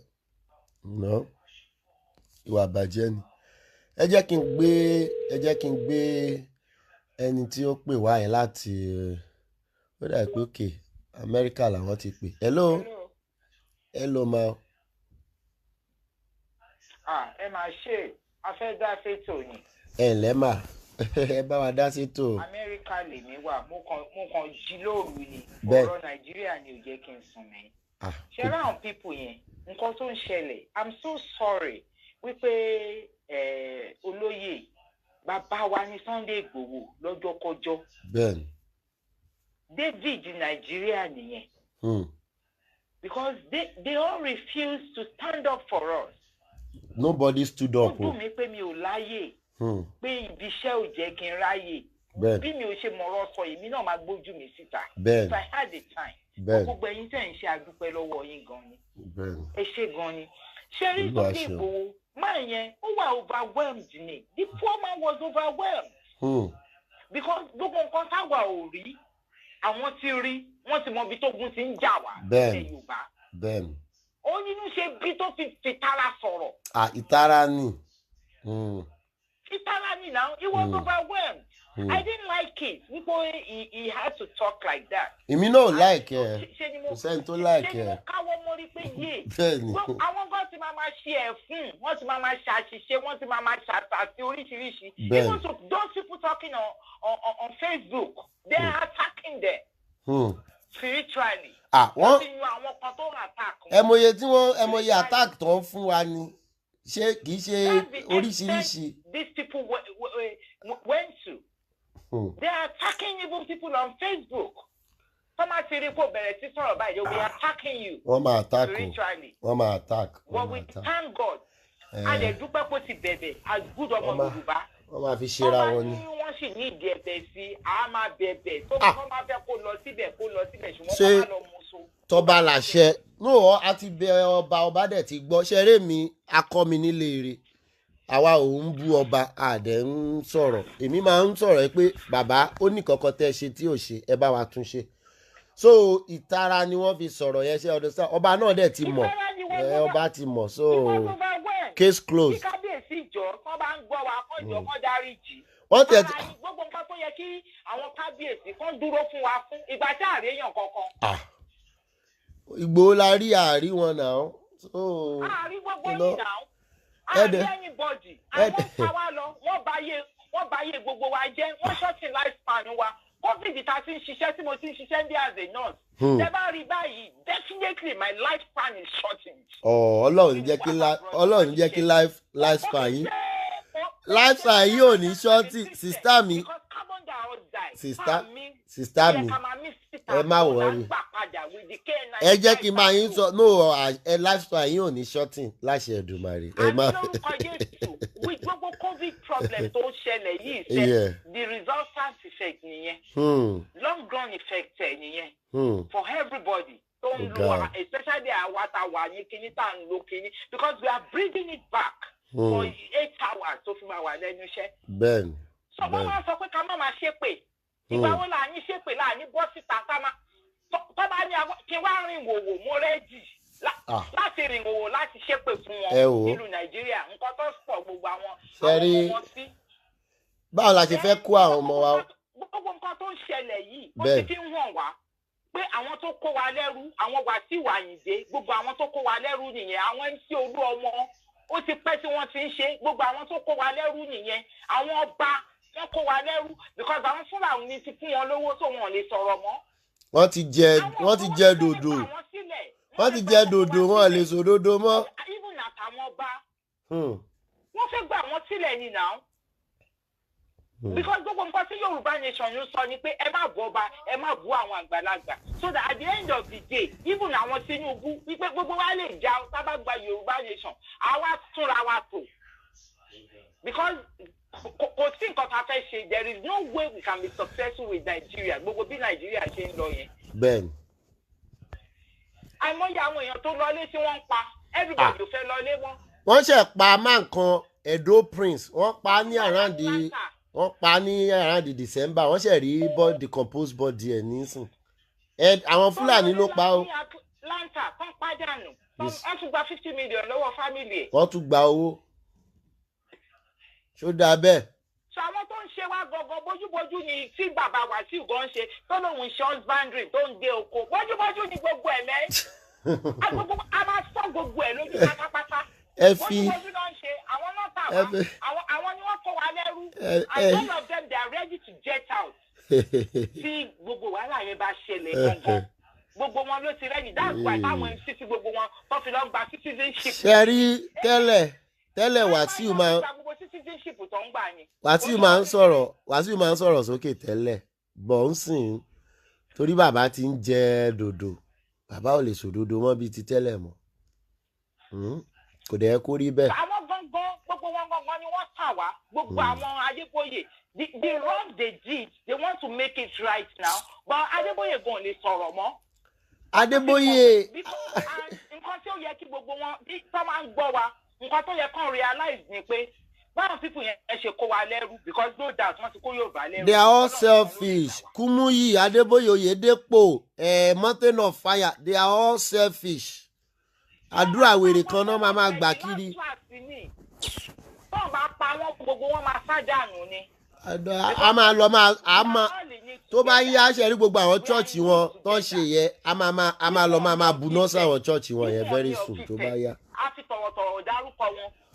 ìwà àbàjẹ́ ni ẹ jẹ́ kí n gbé ẹni tí ó pè wá yẹn láti ó dà pé òkè Amẹ́ríkà làwọn ti pè hello ma. ẹ máa ṣe a fẹ́ dá sétò ni. ẹ ǹlẹ́ mà ẹ bá wa dá sétò. Amẹ́ríkà lèmi wà mo kàn jí lóru ni ọ̀rọ̀ Nàìjíríà ni ò jẹ́ kí n sùn mí. ṣe ráhùn pípò yẹn nǹkan tó ń ṣẹlẹ̀ I'm so sorry wípé olóyè bàbá wa ní Sunday Igboho lọ́jọ́kọ́jọ́. bẹ́ẹ̀ni. David Nàìjíríà nìyẹn. Because they all refuse to stand up for us. Nobody stood up. ó dùn mí pé mi ò láyè pé ibi iṣẹ́ ò jẹ́ kí n ráyè bí mi ò ṣe mọ̀rọ̀ sọ èmi náà máa gbójú mi síta. If I had the time. gbogbo ẹ̀yin tẹ̀ ń ṣe àdúpẹ́ lọ́wọ́ yín gan ni. ẹ ṣé gan ni. ṣé rí Sunday Igboho máa yẹn ó wà overwhelmed ni the poor man was overwhelmed. Because gbogbo nǹkan táwa ò rí àwọn ti rí wọ́n ti mọ ibi tó gun ti ń jà wá ní Yorùbá. bẹ́ẹ̀ni. ó nínú ṣe bí tó fi tara sọ̀rọ̀. ìtara ni. ìtara ni now he was overwhelmed. I didn't like it wípé he had to talk like that. èmi náà like ẹ kò sẹ́ni tó like ẹ. ṣé ni mo káwọ́ mọ́rí pé yé. bẹ́ẹ̀ni. àwọn gan ti máa ṣe ẹ̀fún wọ́n ti máa ṣàṣìṣe wọ́n ti máa ṣàtàtì oríṣiríṣi. bẹ́ẹ̀ni. even to those people talking on Facebook they are attacking them. Spiritually. wọ́n ti yan àwọn kan tó ń attack. ẹmọye attack tó ń fún wa ni ṣé kì í ṣe oríṣiríṣi. These people went to. They are attacking even people on Facebook. Tọ́mà ti rí kó bẹ̀rẹ̀ sí sọ̀rọ̀ báyìí, they will be attacking you. Wọ́n máa attack o. Spiritually. Wọ́n máa attack. But we thank God. A lè dúpẹ́ kó ti bẹ̀bẹ̀ as good ọmọ Yorùbá. Wọ́n máa fi ṣera wọn ni. Wọ́n sì ní ìdí ẹ̀bẹ̀ sí, a máa bẹ̀bẹ̀. Tó bá máa fẹ́ kó lọ síbẹ̀ ṣùgbọ́n kó má lọ mú so. Tọ́ba làṣẹ. No, a ti bẹ ọba dẹ̀ ti gbọ́. Ṣeré mi, akọ mi nílé rẹ̀. Àwa ò ń bú ọba, àdẹ̀ ń sọ̀rọ̀. Èmi máa ń sọ̀rọ̀ pé bàbá ó ní kankan tẹ́ ṣe tí ò ṣe, ẹ bá wa tún ṣe. So ìtara ni wọ́n fi sọ̀rọ̀ yẹn ṣe ọdún sáà. Ọba náà dẹ̀ ti mọ̀. Ọba ti mọ̀. So case closed. Kí kábíyèsí ìjọ tó bá ń gbọ́ wa kọ́jọ́ kọ́ dáríjì. Wọ́n tẹ̀ tí. Gbogbo nǹkan tó yẹ kí àwọn kábíyèsí kan dúró fún wa fún ìgbà tí àríyàn kankan. Ìgbòho la rí àárí wọn náà. Àárí gbogbo yìí náà. Àárí anybody. Àwọn pa wá lọ, wọ́n báyé gbogbo wa jẹ́, wọ́n ṣọ́ọ̀tì lifespan wa. COVID ta ti ń ṣiṣẹ́ tí mo ti ń ṣiṣẹ́ bí as a nurse. Ṣé bá rí báyìí, definitely my lifespan is shortened. Ọlọ́run jẹ́ kí lifespan yìí. Lifespan yìí ò ní ṣọ́ọ̀tì. Sista mi. Sista mi. Ẹ má wọrí. Ẹ jẹ́ kí n máa yín sọ no lifespan yìí ò ní ṣọ́ọ̀tì láṣẹ Èdùmàrè. Ẹ má. With gbogbo COVID problem tó ṣẹlẹ̀ yìí ṣe the resultant effect nìyẹn. Long run effect nìyẹn. For everybody. Tó ń lo wa especially àwa tá wà ní kíní tá ń lo kíní because we are bringing it back for 8 hours tó fi máa wà lẹ́nu iṣẹ́. Bẹ́ẹ̀ni. So wọ́n máa sọ pé ká má máa ṣépè. Ìgbà wo là ní ṣépè là ní bọ́ síta ká máa tó bá ní kí wá rìn wòwò mo rẹ́dì láti rìn wòwò láti ṣépè fún wọn nílùú Nàìjíríà nǹkan tó pọ̀ gbogbo àwọn ọmọ sí. Báwo la ṣe fẹ́ kó àwọn ọmọ wa. Gbogbo nǹkan tó ń ṣẹlẹ̀ yìí ó ti fi ń hàn wá pé àwọn tó kó wa lẹ́rú àwọn Wàsíù Àyìndé gbogbo àwọn tó kó wa lẹ́rú nìyẹn àwọn MC Olúọmọ ó ti pẹ́ tí wọ́n ti ń ṣe gbogbo àwọn tó kó wa lẹ́rú nìyẹn àwọn ọba wọ́n kó wa lẹ́rú because àwọn Fúlàní ní ti fún wọn lówó tó wọn lè sọ̀rọ̀ mọ́. Wọ́n ti jẹ dòdò wọn lè sọ dòdò mọ́. Even àtàwọn ọba wọ́n fẹ́ gbà wọ́n sílẹ̀ ni now. Because gbogbo nǹkan tí Yorùbá nation ń sọ ni pé ẹ má bú ọba ẹ má bú àwọn àgbàlagbà so that at the end of the day even àwọn Tinubu wípé gbogbo wa lè jà sábà gba Yorùbá nation àwa túnra wa tò because kò sí nǹkan tá a fẹ́ ṣe there is no way we can be successful with Nigeria gbogbo bí Nigeria ṣe ń lọ yẹn. Bẹ́ẹ̀ni. àìmọye àwọn èèyàn tó lọlé tí wọ́n ń pa everybody ò fẹ́ lọlé wọn. Wọ́n ṣe pa máa nǹkan Edo Prince wọ́n pa ní around the December wọ́n ṣe rí decomposed body ẹ̀ nísìn àwọn Fúlàní ló pa ó. Atlanta tán pàdánù wọ́n tún gba 50 million lọ́wọ́ family ẹ̀. Wọ́n tún gba owó ṣó dáa bẹ́ẹ̀. So àwọn tó ń ṣe wá gangan bójúbójú ni tí bàbá Wàsíù gan ṣe tó lóun ṣe husbandry tó ń gbé oko bójúbójú ni gbogbo ẹ̀ mẹ́ a máa sọ gbogbo ẹ̀ lójú pátápátá. Bójúbójú náà ń ṣe àwọn náà tà wá àwọn ni wọ́n kó wa lẹ́rú and all of them they are ready to jet out. Tí gbogbo wàhálà yẹn bá ṣẹlẹ̀ gangan gbogbo wọn ló ti rẹ́yìn dáàbò àtàwọn MC tí gbogbo wọn tó fi lọ gba citizenship. Ṣé rí tẹ́lẹ̀ Wàsíù máa ń sọ̀rọ̀ sókè tẹ́lẹ̀ bọ̀ ń sìn torí bàbá ti ń jẹ dòdò bàbá ò lè sòdodo mọ́ bíi ti tẹ́lẹ̀ mọ́ kò dẹ̀ kó rí bẹ́ẹ̀. àwọn gangan gbogbo wọn gangan ni wọ́n tà wá gbogbo àwọn Adébóyè the wrong they did they want to make it right now but Adébóyè gan lè sọ̀rọ̀ mọ́. Adébóyè. nǹkan tí ó yẹ kí gbogbo wọn bí tó máa ń gbọ́ wa nǹkan tó yẹ kàn realize ni pé báwọn people yẹn ṣe kó wa lẹ́rú because no doubt wọ́n ti kó Yorùbá lẹ́rú. They are all selfish. Kúmúyì Adébóyè Oyèdépò Mountain of Fire they are all selfish. Àdúrà wèrè kan náà máa gbà kiri. tó bá pa wọn gbogbo wọn máa sá dànù ni. a máa lọ tó bá yá ṣe rí gbogbo àwọn chọ́ọ̀chì wọn tó ń ṣe yẹ a máa lọ máa buná sáwọn chọ́ọ̀chì wọn yẹn very soon tó bá yá. a fi tọ̀wọ̀tọ̀wọ̀ dárúkọ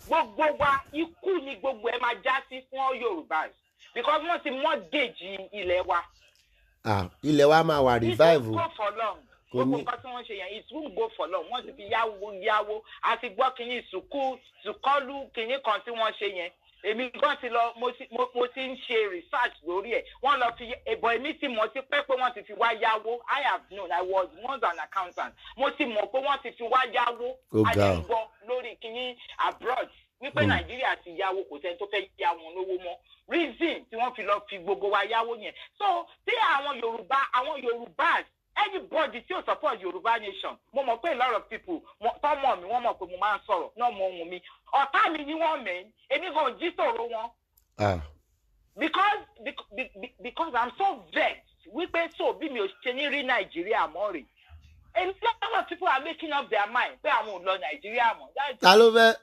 wọn gbogbo wa ikú ni gbogbo ẹ máa já sí fún Yorùbá because wọ́n ti mortgage ilẹ̀ wa. ilẹ̀ wa máa wà revive. it won't go for long. gbogbo nǹkan tí wọ́n ṣe yẹn it won't go for long wọ́n ti fi yáwó a ti gbọ́ kínní sùkọ́lù kínní kan tí wọ́n ṣe yẹn èmi gan ti lọ mo ti ń ṣe research lórí ẹ̀ wọ́n lọ fi ẹ̀bọ̀ èmi ti mọ̀ sí pé wọ́n ti fi wá yáwó. I have known I was once an accountant. Mo ti mọ̀ pé wọ́n ti fi wá yáwó. Àdìgbọ́ lórí kìíní abroad wípé Nàìjíríà ti yáwó kò sẹ́ni tó fẹ́ yá wọn lówó mọ́. Reason tí wọ́n fi lọ fi gbogbo wa yáwó yẹn. So tí àwọn Yorùbá anybody tí ó support Yorùbá nation mo mọ̀ pé a lot of people tọ́mọ̀ mi wọ́n mọ̀ pé mo máa ń sọ̀rọ̀ náà mọ ohun mi ọ̀tá mi ni wọ́n mẹ́ èmi gan jí sọ̀rọ̀ wọn. Because I'm so vexed wípé so bí mi ò ṣe ní rí Nàìjíríà mọ́ rè a lot of people are making up their mind pé àwọn ò lọ Nàìjíríà mọ́. Ta ló fẹ́?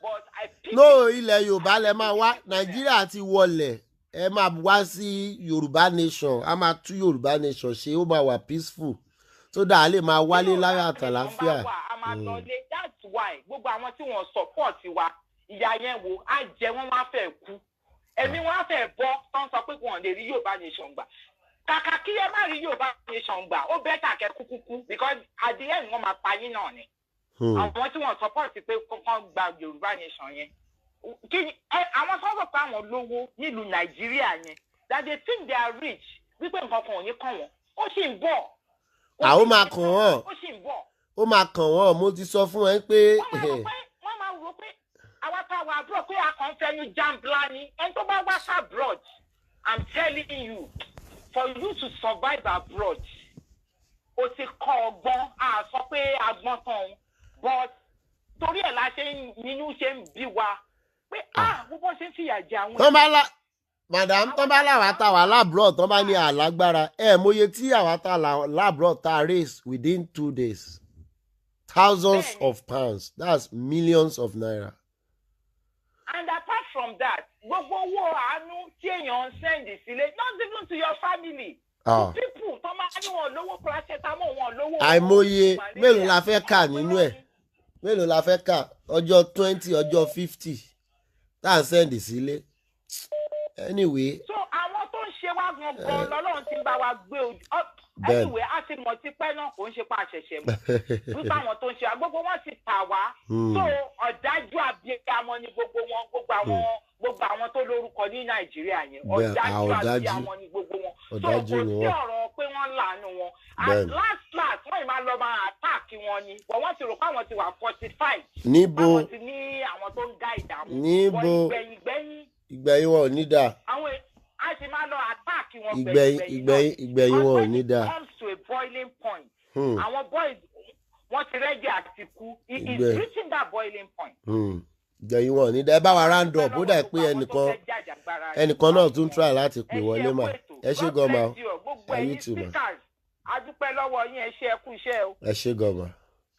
No, ilẹ̀ Yorùbá lẹ máa wá Nàìjíríà ti wọlẹ̀ ẹ máa wá sí Yorùbá nation a máa tú Yorùbá nation ṣe ó máa wà peaceful tó dáa lè máa wálé láyà àtàláfíà. That's why gbogbo àwọn tí wọ́n support wa ìyá yẹn wo á jẹ wọ́n wá fẹ́ kú ẹ̀mí wọ́n á fẹ́ bọ́ tán sọ pé wọ́n lè rí Yorùbá nation gbà kàkà kí ẹ má rí Yorùbá nation gbà ó bẹ́tà kẹ́ kúkúkú because at the end wọ́n máa pa yín náà ni àwọn tí wọ́n support pé kọ́kọ́ gba Yorùbá nation yẹn àwọn tó ń sọ pé àwọn lówó nílùú Nàìjíríà yẹn that they think they are rich wípé nǹkan kan ò ní kàn wọ́n ó sì ń bọ̀. Àwọn máa kàn wọ́n ó máa kàn wọ́n mo ti sọ fún ẹ pé. wọ́n máa rò pé àwọn táwọn abroad pé akọ̀ǹfẹ́nu jambla ni ẹni tó bá wá sí abroad I'm telling you for you to survive abroad o ti kọ́ ọgbọ́n a sọ pé agbọ́n tán but torí ẹ̀ la ṣe nínú ṣe ń bí wa pé gbogbo ṣe ń fìyà jẹ àwọn. Madam tó bá láwa ta wà lábúrò tó bá ní àlágbára mòye tí àwa ta lábúrò ta raise within 2 days thousands of pounds that's millions of naira. And apart from that gbogbo owó àánú tí èèyàn ń send sílé not even to your family. People tó máa ní wọn lówó paracetamol wọn lówó. àìmọye mélòó la fẹ́ kà nínú ẹ̀ mélòó la fẹ́ kà ọjọ́ 20 ọjọ́ 50 tá à ń send sílé. Anyway. So àwọn tó ń ṣe wá gan-an lọ́lọ́run ti bá wa gbé ojú. Anyway a ti mọ̀ tipẹ́ náà kò ń ṣe pa àṣẹ̀ṣẹ̀ mọ́. Wípé àwọn tó ń ṣe gbogbo wọn ti tà wá. So ọ̀dájú àbíyamọ ni gbogbo wọn gbogbo àwọn tó lórúkọ ní Nàìjíríà yẹn. Ọ̀dájú àbíyamọ ni gbogbo wọn. So kò sí ọ̀rọ̀ pé wọ́n lànà wọn. At last wọ́n ì máa lọ máa attack wọn ni. But wọ́n ti rò pé àwọn ti wà fortified. Níbo àwọn ti ní àwọn tó ń dá ìdààmú. Níbo ìgbẹ̀yìn wọn ò ní dáa. Àwọn a sì máa lọ attack wọn ìgbẹ̀yìn wọn ò ní dáa. When it comes to a boiling point, àwọn boys wọ́n ti ready àti kú. He is reaching that boiling point. Ìgbẹ̀yìn wọn ò ní dáa. Ẹ bá wa round up ó dà pé ẹnìkan náà tún try láti pè wọlé mà. Ẹ ṣé gan ma. Ẹ YouTube ma. A dúpẹ́ lọ́wọ́ yín ẹ ṣé ẹ kú iṣẹ́ o. Ẹ ṣé gan ma.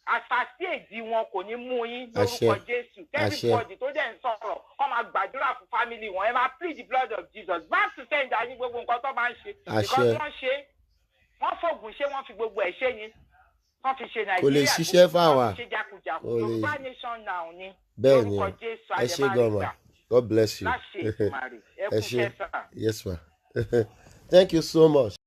Àṣàṣì èdè wọn kò ní mú yín lórúkọ Jésù. Everybody tó dẹ̀ ń sọ̀rọ̀ wọ́n máa gbàdúrà fún family wọn ẹ máa plead the blood of Jesus back to sender ní gbogbo nǹkan tó máa ń ṣe. Because wọ́n fògùn ṣé wọ́n fi gbogbo ẹ̀ ṣe ni wọ́n fi ṣe Nàìjíríà kò lè ṣiṣẹ́ fáwa ṣe jákujàku Yorùbá nation now ni bẹ́ẹ̀ni ẹ ṣé gan ma God bless you ẹ ṣé yes ma thank you so much.